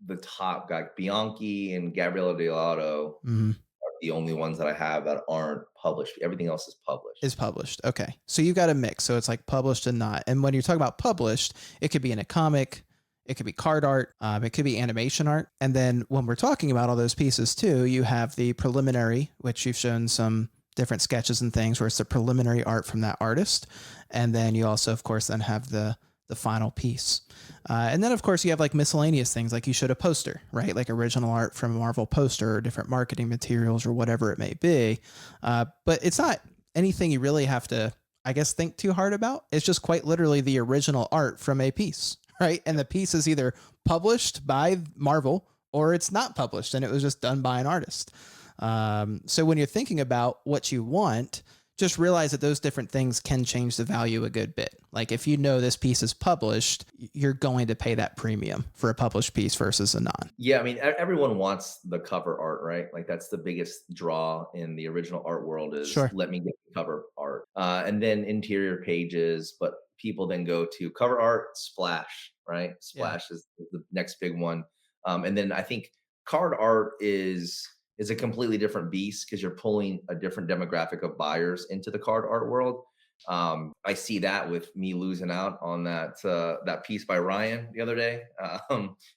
the top guy, Bianchi and Gabriele Delato. Mm-hmm. Are the only ones that I have that aren't published. Everything else is published. Is published. Okay. So you've got a mix. So it's like published and not. And when you're talking about published, it could be in a comic, it could be card art, it could be animation art. And then when we're talking about all those pieces too, you have the preliminary, which you've shown some different sketches and things where it's the preliminary art from that artist. And then you also, of course, then have the final piece. And then, of course, you have like miscellaneous things, like you showed a poster, right? Like original art from a Marvel poster or different marketing materials or whatever it may be. But it's not anything you really have to, I guess, think too hard about. It's just quite literally the original art from a piece, right? And the piece is either published by Marvel or it's not published and it was just done by an artist. So when you're thinking about what you want, just realize that those different things can change the value a good bit. Like if you know this piece is published, you're going to pay that premium for a published piece versus a non. Yeah, I mean, everyone wants the cover art, right? Like that's the biggest draw in the original art world is Sure. Let me get the cover art. And then interior pages, but people then go to cover art, splash, right? Splash is the next big one. And then I think card art is a completely different beast because you're pulling a different demographic of buyers into the card art world. I see that with me losing out on that piece by Ryan the other day.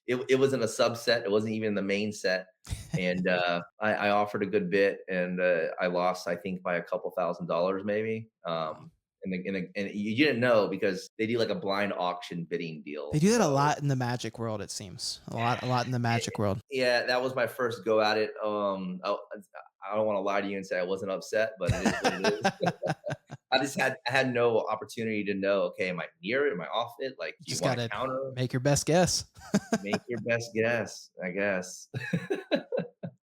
It wasn't a subset; it wasn't even the main set, and I offered a good bit, and I lost, I think, by a couple $1,000 maybe. And you didn't know because they do like a blind auction bidding deal. They do that a lot in the Magic world, it seems. A lot in the Magic world. Yeah, that was my first go at it. I don't want to lie to you and say I wasn't upset, but it is what it is. I had no opportunity to know. Okay, am I near it? Am I off it? Like, do you Just want gotta to counter? make your best guess. Make your best guess, I guess.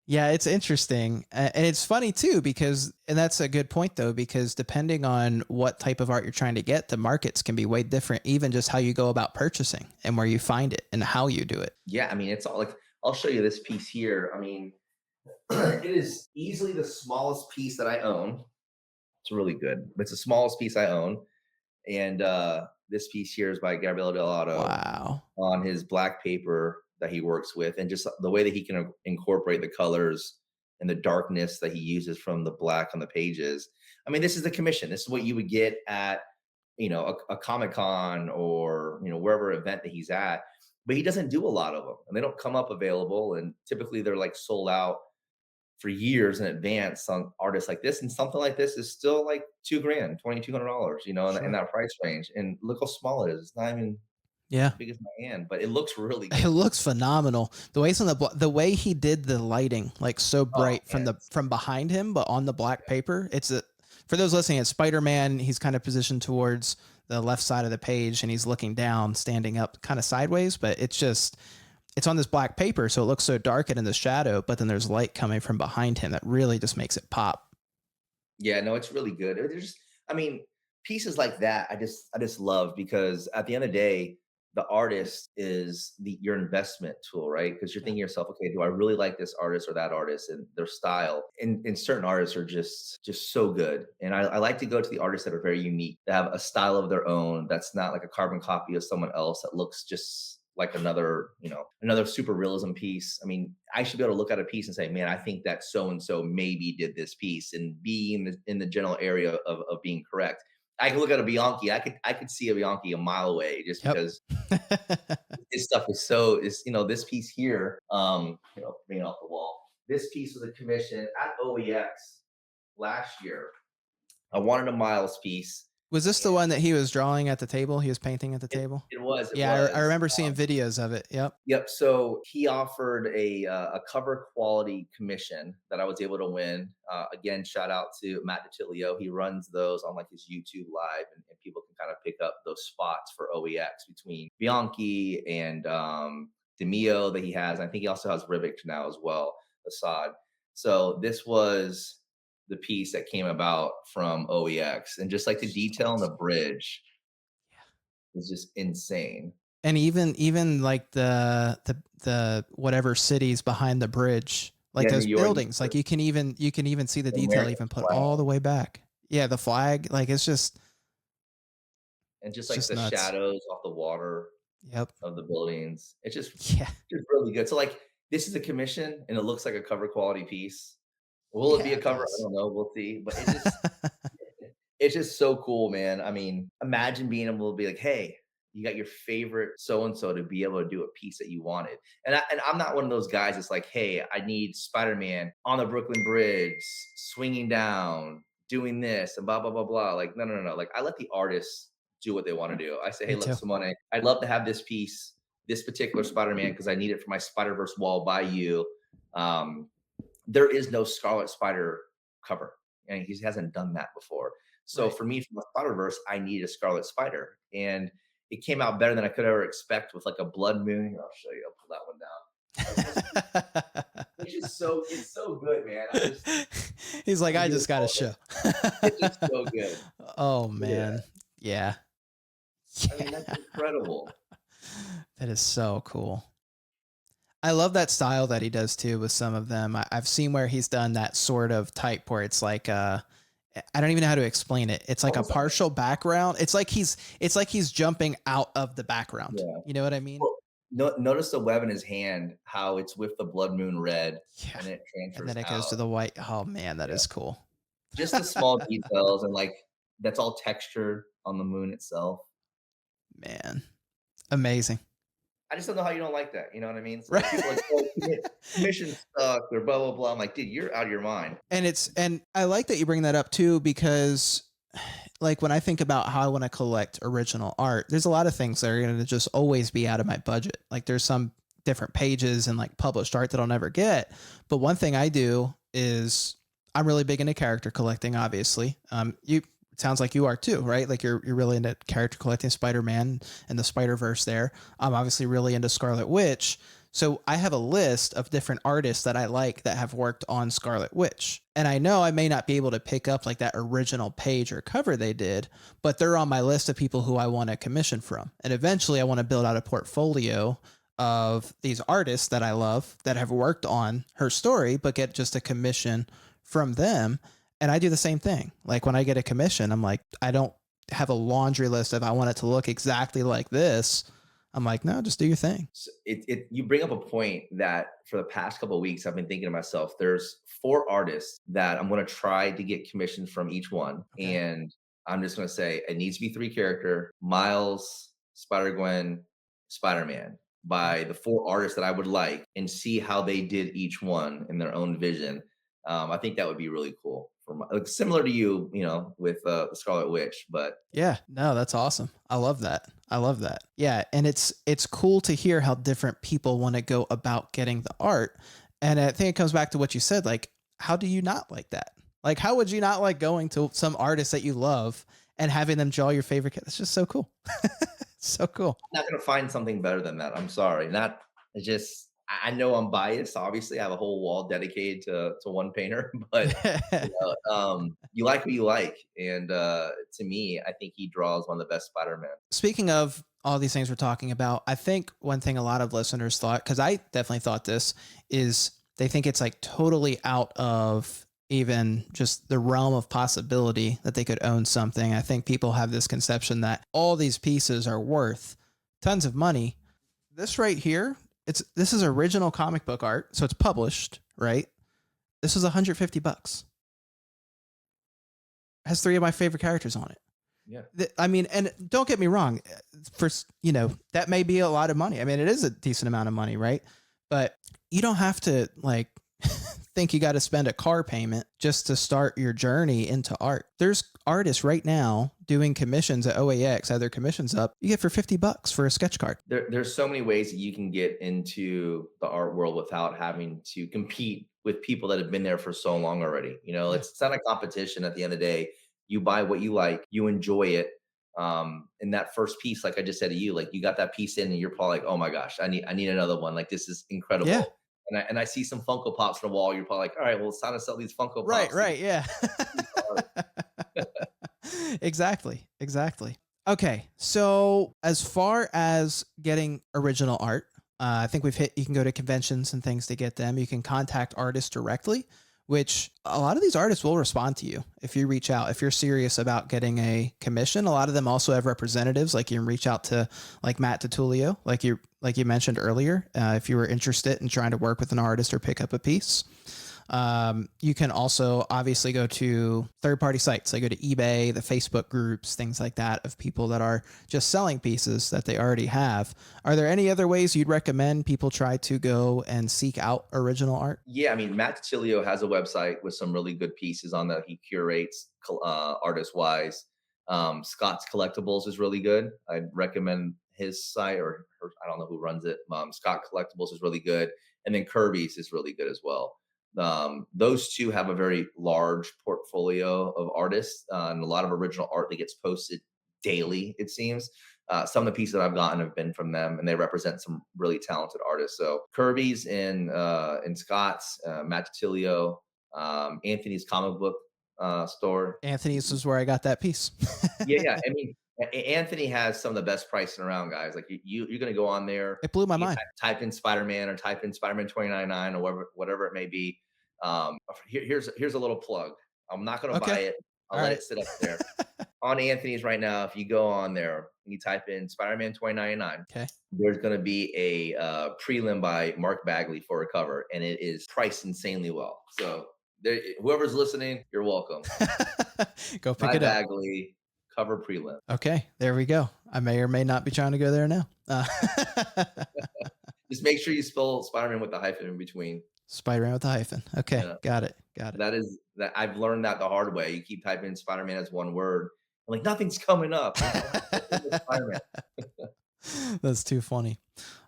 Yeah, it's interesting. And it's funny too, because, and that's a good point though, because depending on what type of art you're trying to get, the markets can be way different, even just how you go about purchasing and where you find it and how you do it. Yeah, I mean, it's all like, I'll show you this piece here. I mean, it is easily the smallest piece that I own. It's really good. It's the smallest piece I own. And this piece here is by Gabriele Delato. Wow. On his black paper that he works with, and just the way that he can incorporate the colors and the darkness that he uses from the black on the pages. I mean, this is the commission. This is what you would get at, a Comic Con or, wherever event that he's at. But he doesn't do a lot of them, and they don't come up available. And typically they're like sold out for years in advance on artists like this. And something like this is still like $2,000, $2,200, in Sure. that price range. And look how small it is. It's not even Yeah. as big as my hand, but it looks really It good. looks phenomenal. The way it's on the way he did the lighting, like so Oh bright man, from behind him, but on the black paper. It's a For those listening, it's Spider-Man. He's kind of positioned towards the left side of the page, and he's looking down, standing up, kind of sideways. But it's on this black paper, so it looks so dark and in the shadow. But then there's light coming from behind him that really just makes it pop. yeah, no, it's really good. There's just, I mean, pieces like that, I just love, because at the end of the day, the artist is your investment tool, right? Because you're Yeah. thinking to yourself, okay, do I really like this artist or that artist and their style? And certain artists are just so good. And I like to go to the artists that are very unique, that have a style of their own, that's not like a carbon copy of someone else, that looks just like another super realism piece. I mean, I should be able to look at a piece and say, man, I think that so and so maybe did this piece, and be in the general area of being correct. I can look at a Bianchi. I could see a Bianchi a mile away, just Yep. because this stuff is this piece here, bring it off the wall. This piece was a commission at OEX last year. I wanted a Miles piece. Was this the And one that he was drawing at the table? He was painting at the it, table? it was, it Yeah, I was. remember seeing videos of it. Yep. Yep. So he offered a cover quality commission that I was able to win. Again, shout out to Matt DiTilio. He runs those on like his YouTube live, and people can kind of pick up those spots for OEX between Bianchi and Demio that he has. I think he also has Rivik now as well, Assad. So this was the piece that came about from OEX, and just like the detail on the bridge is just insane. And even like the whatever cities behind the bridge, like Yeah, New those York, buildings, like you can even see the the detail American even put flag. all the way back. Yeah, the flag, like And just it's like just the nuts. shadows off the water Yep. of the buildings. It's just Yeah. just really good. So like this is a commission and it looks like a cover quality piece. Will it be Yeah, a it cover? I does. don't know. We'll see. But it's just so cool, man. I mean, imagine being able to be like, hey, you got your favorite so and so to be able to do a piece that you wanted. And I'm not one of those guys that's like, hey, I need Spider-Man on the Brooklyn Bridge, swinging down, doing this, and blah blah blah blah. Like, no, no, no, no. Like, I let the artists do what they want to do. I say, hey, Me look, too. Simone, I'd love to have this piece, this particular Spider-Man, because I need it for my Spider-Verse wall by you. Um, there is no Scarlet Spider cover, and he hasn't done that before. So Right. for me, from a Spider Verse, I need a Scarlet Spider, and it came out better than I could ever expect with like a Blood Moon. Here, I'll show you. I'll pull that one down. It's just it's so good, man. He's like, I'm I here just got to for it. show. It's just so good. Oh Yeah, man. Yeah. I mean that's Yeah. incredible. That is so cool. I love that style that he does too with some of them. I've seen where he's done that sort of type where it's like I don't even know how to explain it. It's like a Almost like partial background. It's like he's jumping out of the background. yeah. You know what I mean? Well, no, notice the web in his hand, how it's with the Blood Moon red, Yeah. and it And transfers then it goes out. to the white. Oh man, that Yeah. is cool. Just the small details, and like that's all textured on the moon itself. Man, amazing. I just don't know how you don't like that. You know what I mean? So Right. like people are like, oh, commission stuck or blah blah blah. I'm like, dude, you're out of your mind. And I like that you bring that up too, because like when I think about how I want to collect original art, there's a lot of things that are going to just always be out of my budget. Like there's some different pages and like published art that I'll never get. But one thing I do is I'm really big into character collecting, obviously. You it sounds like you are too, right? Like you're really into character collecting, Spider-Man and the Spider-Verse there. I'm obviously really into Scarlet Witch. So I have a list of different artists that I like that have worked on Scarlet Witch. And I know I may not be able to pick up like that original page or cover they did, but they're on my list of people who I want to commission from. And eventually I want to build out a portfolio of these artists that I love that have worked on her story, but get just a commission from them. And I do the same thing. Like when I get a commission, I'm like, I don't have a laundry list of I want it to look exactly like this. I'm like, no, just do your thing. You bring up a point that for the past couple of weeks I've been thinking to myself. There's four artists that I'm going to try to get commissions from each one, Okay. and I'm just going to say it needs to be three character: Miles, Spider Gwen, Spider Man, Okay. by the four artists that I would like, and see how they did each one in their own vision. I think that would be really cool for like, similar to you, with Scarlet Witch, but Yeah, no, that's awesome. I love that. I love that. Yeah, and it's cool to hear how different people want to go about getting the art. And I think it comes back to what you said, like how do you not like that? Like how would you not like going to some artist that you love and having them draw your favorite kid? It's just so cool. So cool. not gonna find something better than that. I'm sorry. Not it's just I know I'm biased. Obviously, I have a whole wall dedicated to one painter, but you like what you like, and to me, I think he draws one of the best Spider-Man. Speaking of all these things we're talking about, I think one thing a lot of listeners thought, because I definitely thought this, is they think it's like totally out of even just the realm of possibility that they could own something. I think people have this conception that all these pieces are worth tons of money. This right here, this is original comic book art, so it's published, right? This is $150. It has three of my favorite characters on it. Yeah, I mean, and don't get me wrong, for that may be a lot of money. I mean, it is a decent amount of money, right? But you don't have to like think you got to spend a car payment just to start your journey into art. There's artists right now doing commissions at OAX, have their commissions up. You get for $50 for a sketch card. there's so many ways that you can get into the art world without having to compete with people that have been there for so long already. Yeah. It's not a competition at the end of the day. You buy what you like, you enjoy it. In that first piece, like I just said to you, like you got that piece in, and you're probably like, oh my gosh, I need another one. Like this is Yeah. incredible. And I see some Funko Pops on the wall. You're probably like, all right, well, it's time to sell these Funko Right, Pops. right, yeah. Exactly, exactly. Okay, so as far as getting original art, I think we've hit. You can go to conventions and things to get them. You can contact artists directly, which a lot of these artists will respond to you if you reach out. If you're serious about getting a commission, a lot of them also have representatives. Like you can reach out to like Matt Tutulio, like you mentioned earlier, if you were interested in trying to work with an artist or pick up a piece. You can also obviously go to third-party sites. Like go to eBay, the Facebook groups, things like that of people that are just selling pieces that they already have. Are there any other ways you'd recommend people try to go and seek out original art? Yeah, I mean, Matt Tilio has a website with some really good pieces on that he curates artist wise. Scott's Collectibles is really good. I'd recommend his site, or I don't know who runs it. Scott Collectibles is really good. And then Kirby's is really good as well. Those two have a very large portfolio of artists and a lot of original art that gets posted daily, it seems. Some of the pieces that I've gotten have been from them, and they represent some really talented artists. So Kirby's in Scott's, Matt Tilio, Anthony's comic book store. Anthony's is where I got that piece. Yeah, yeah. I mean, Anthony has some of the best pricing around, guys. Like you're gonna go on there, It blew my you mind. type in Spider Man or type in Spider Man 2099 or whatever it may be. Here's a little plug. I'm not gonna buy Okay. it. I'll All let right. it sit up there on Anthony's right now. If you go on there and you type in Spider Man 2099, Okay. there's going to be a prelim by Mark Bagley for a cover, and it is priced insanely well. So whoever's listening, you're welcome. Go pick By it up. Bagley cover prelim. Okay, there we go. I may or may not be trying to go there now. Just make sure you spell Spider-Man with the hyphen in between. Spider-Man with a hyphen. Okay, Yeah. got it. Got it. That is that I've learned that the hard way. You keep typing Spider-Man as one word, and like nothing's coming up. Spider-Man. That's too funny.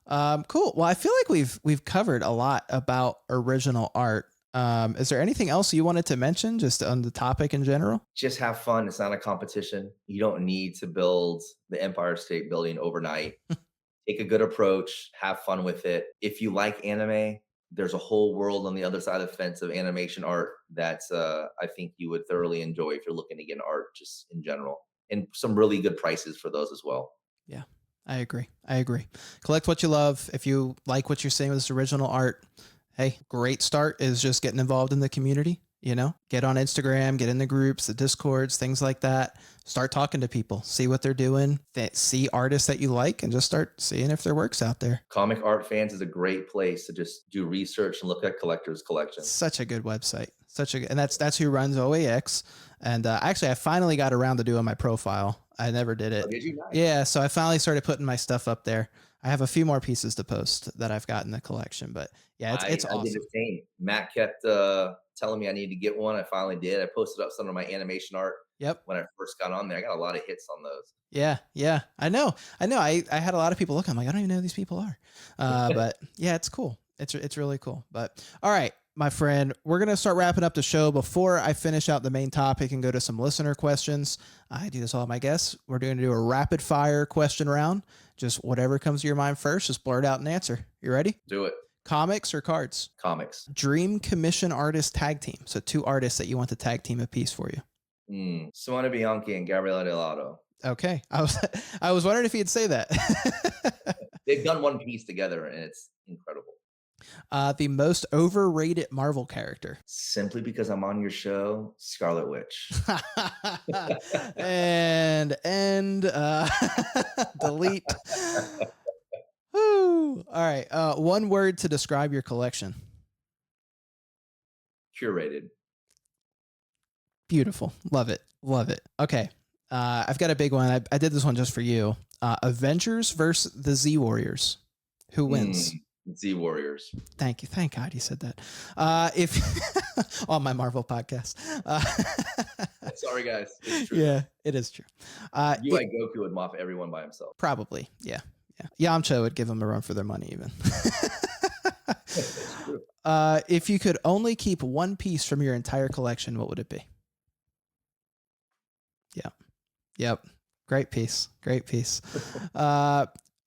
Cool. Well, I feel like we've covered a lot about original art. Is there anything else you wanted to mention just on the topic in general? Just have fun. It's not a competition. You don't need to build the Empire State Building overnight. Take a good approach, have fun with it. If you like anime, there's a whole world on the other side of the fence of animation art that I think you would thoroughly enjoy if you're looking to get into art just in general. And some really good prices for those as well. Yeah, I agree. I agree. Collect what you love. If you like what you're seeing with this original art, hey, great start is just getting involved in the community You know, get on Instagram, get in the groups, the Discords, things like that. Start talking to people, see what they're doing, see artists that you like, and just start seeing if their work's out there. Comic Art Fans is a great place to just do research and look at collectors' collections. Such a good website. And that's who runs OAX. And actually, I finally got around to doing my profile. I never did it. Oh, did you? Nice. Yeah, so I finally started putting my stuff up there. I have a few more pieces to post that I've got in the collection, but yeah, it's awesome. I did the same. Matt kept telling me I needed to get one. I finally did. I posted up some of my animation art. Yep. When I first got on there, I got a lot of hits on those. Yeah. I know. I had a lot of people look. I'm like, I don't even know who these people are. But yeah, it's cool. It's really cool. But all right, my friend, we're gonna start wrapping up the show. Before I finish out the main topic and go to some listener questions, I do this all with my guests. We're going to do a rapid fire question round. Just whatever comes to your mind first, just blurt out an answer. You ready? Do it. Comics or cards? Comics. Dream commission artist tag team. So 2 artists that you want to tag team a piece for you. Simona Bianchi and Gabriele Delato. Okay. I was wondering if you'd say that. They've done one piece together and it's incredible. The most overrated Marvel character. Simply because I'm on your show, Scarlet Witch. and delete. Woo. All right. One word to describe your collection. Curated. Beautiful. Love it. Okay. I've got a big one. I did this one just for you. Avengers versus the Z Warriors. Who wins? Z Warriors. Thank you. Thank God you said that. If on my Marvel podcast. Sorry, guys. It's true. Yeah, it is true. Goku would mop everyone by himself. Probably. Yeah. Yamcha would give them a run for their money even. If you could only keep one piece from your entire collection, what would it be? Yeah. Yep. Great piece.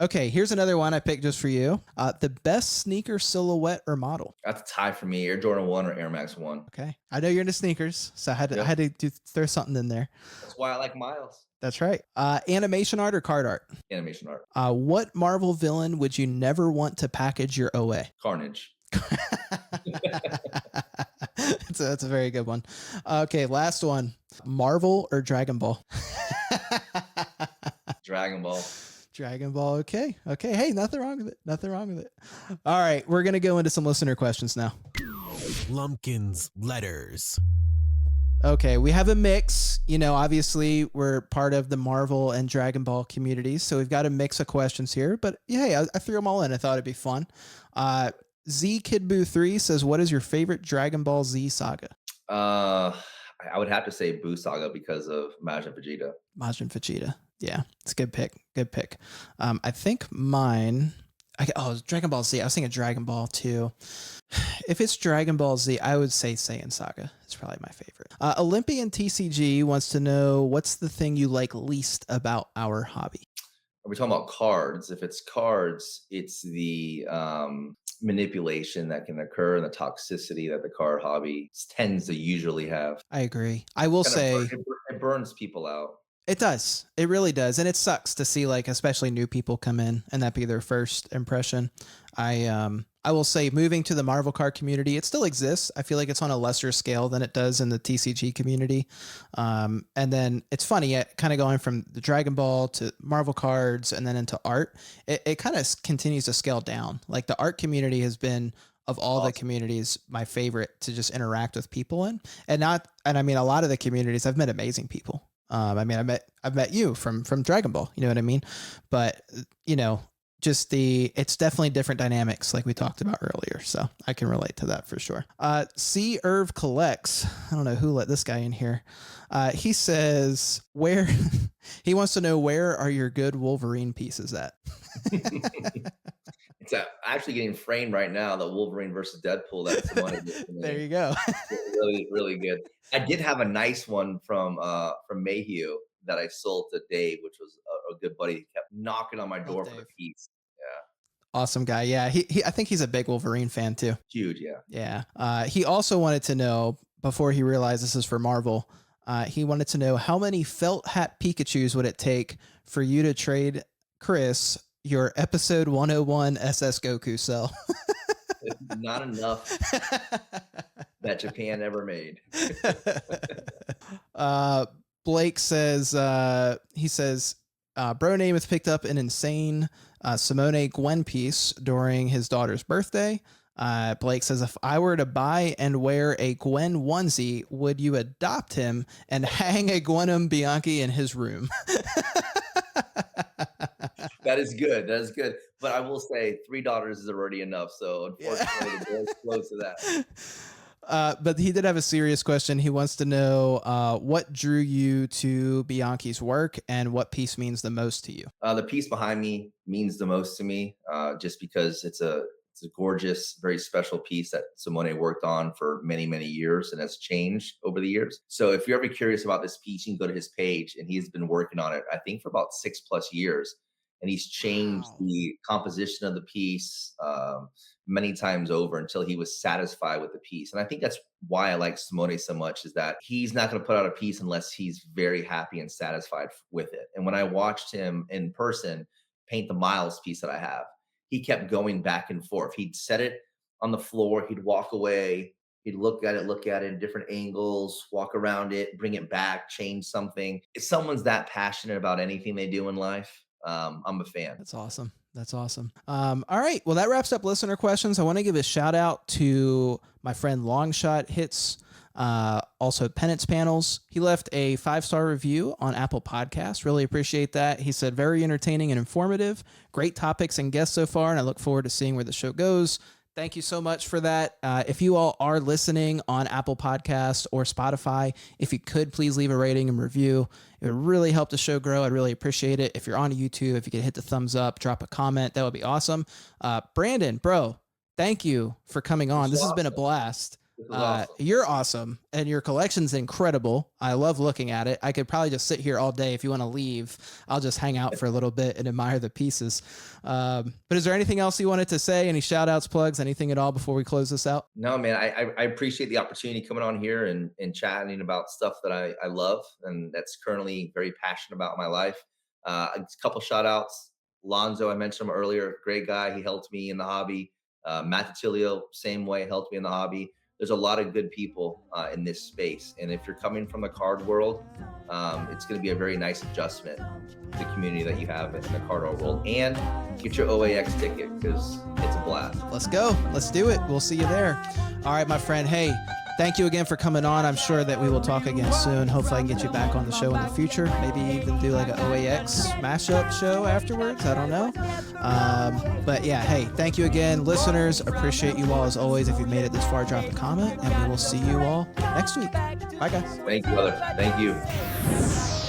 Okay, here's another one I picked just for you. The best sneaker silhouette or model. That's a tie for me. Air Jordan 1 or Air Max 1. Okay. I know you're into sneakers, so I had to throw something in there. That's why I like Miles. That's right. Animation art or card art? Animation art. What Marvel villain would you never want to package your OA? Carnage. That's a very good one. Okay, last one. Marvel or Dragon Ball? Dragon Ball. Okay. Hey, nothing wrong with it. All right, we're going to go into some listener questions now. Lumpkin's letters. Okay, we have a mix. You know, obviously we're part of the Marvel and Dragon Ball communities, so we've got a mix of questions here. But yeah, I threw them all in. I thought it'd be fun. Z Kid Boo 3 says, "What is your favorite Dragon Ball Z saga?" I would have to say Boo Saga because of Majin Vegeta. Yeah, it's a good pick. I think mine. Dragon Ball Z. I was thinking Dragon Ball 2. If it's Dragon Ball Z, I would say Saiyan Saga. It's probably my favorite. Olympian TCG wants to know, what's the thing you like least about our hobby? Are we talking about cards? If it's cards, it's the manipulation that can occur and the toxicity that the card hobby tends to usually have. I agree. I will say it burns people out. It does. It really does. And it sucks to see, like, especially new people come in and that be their first impression. I will say, moving to the Marvel card community, it still exists. I feel like it's on a lesser scale than it does in the TCG community. And then it's funny, kind of going from the Dragon Ball to Marvel cards and then into art, it kind of continues to scale down. Like, the art community has been, of all the communities, my favorite to just interact with people in. And I mean, a lot of the communities, I've met amazing people. I mean, I've met you from Dragon Ball, you know what I mean? But, you know, it's definitely different dynamics like we talked about earlier. So I can relate to that for sure. C. Irv Collects. I don't know who let this guy in here. He says, he wants to know, where are your good Wolverine pieces at? It's actually getting framed right now, the Wolverine versus Deadpool. That's There you go. Really, really good. I did have a nice one from Mayhew that I sold to Dave, which was a good buddy. He kept knocking on my door for the piece. Yeah. Awesome guy. Yeah. He I think he's a big Wolverine fan too. Huge. Yeah. Yeah. He also wanted to know, before he realized this is for Marvel, he wanted to know, how many felt hat Pikachus would it take for you to trade Chris your episode 101 SS Goku cell? Not enough. that Japan ever made. Blake says, he says, Bronamath picked up an insane Simone Gwen piece during his daughter's birthday. Blake says, if I were to buy and wear a Gwen onesie, would you adopt him and hang a Gwenum Bianchi in his room? That is good. That is good. But I will say 3 daughters is already enough. So unfortunately, the boy's close to that. But he did have a serious question. He wants to know what drew you to Bianchi's work and what piece means the most to you. The piece behind me means the most to me, just because it's a gorgeous, very special piece that Simone worked on for many, many years and has changed over the years. So if you're ever curious about this piece, you can go to his page, and he's been working on it, I think, for about 6+ years. And he's changed the composition of the piece many times over until he was satisfied with the piece. And I think that's why I like Simone so much, is that he's not going to put out a piece unless he's very happy and satisfied with it. And when I watched him in person paint the Miles piece that I have, he kept going back and forth. He'd set it on the floor, he'd walk away, he'd look at it in different angles, walk around it, bring it back, change something. If someone's that passionate about anything they do in life, I'm a fan. That's awesome. That's awesome. All right. Well, that wraps up listener questions. I want to give a shout out to my friend Longshot Hits, also Penance Panels. He left a 5-star review on Apple Podcasts. Really appreciate that. He said, very entertaining and informative. Great topics and guests so far, and I look forward to seeing where the show goes. Thank you so much for that. If you all are listening on Apple Podcasts or Spotify, if you could please leave a rating and review. It would really help the show grow. I'd really appreciate it. If you're on YouTube, if you could hit the thumbs up, drop a comment, that would be awesome. Brandon, bro, thank you for coming on. This has been a blast. Awesome. You're awesome, and your collection's incredible. I love looking at it. I could probably just sit here all day. If you want to leave, I'll just hang out for a little bit and admire the pieces. But is there anything else you wanted to say? Any shout outs, plugs, anything at all before we close this out? No, man, I appreciate the opportunity coming on here and chatting about stuff that I love and that's currently very passionate about in my life. A couple shout outs. Lonzo, I mentioned him earlier, great guy. He helped me in the hobby. Matt Titilio, same way, helped me in the hobby. There's a lot of good people in this space. And if you're coming from the card world, it's going to be a very nice adjustment to the community that you have in the card world. And get your OAX ticket because it's a blast. Let's go. Let's do it. We'll see you there. All right, my friend. Hey, thank you again for coming on. I'm sure that we will talk again soon. Hopefully I can get you back on the show in the future. Maybe even do like an OAX mashup show afterwards. I don't know. But yeah, hey, thank you again. Listeners, appreciate you all as always. If you've made it this far, drop a comment and we will see you all next week. Bye, guys. Thank you, brother. Thank you.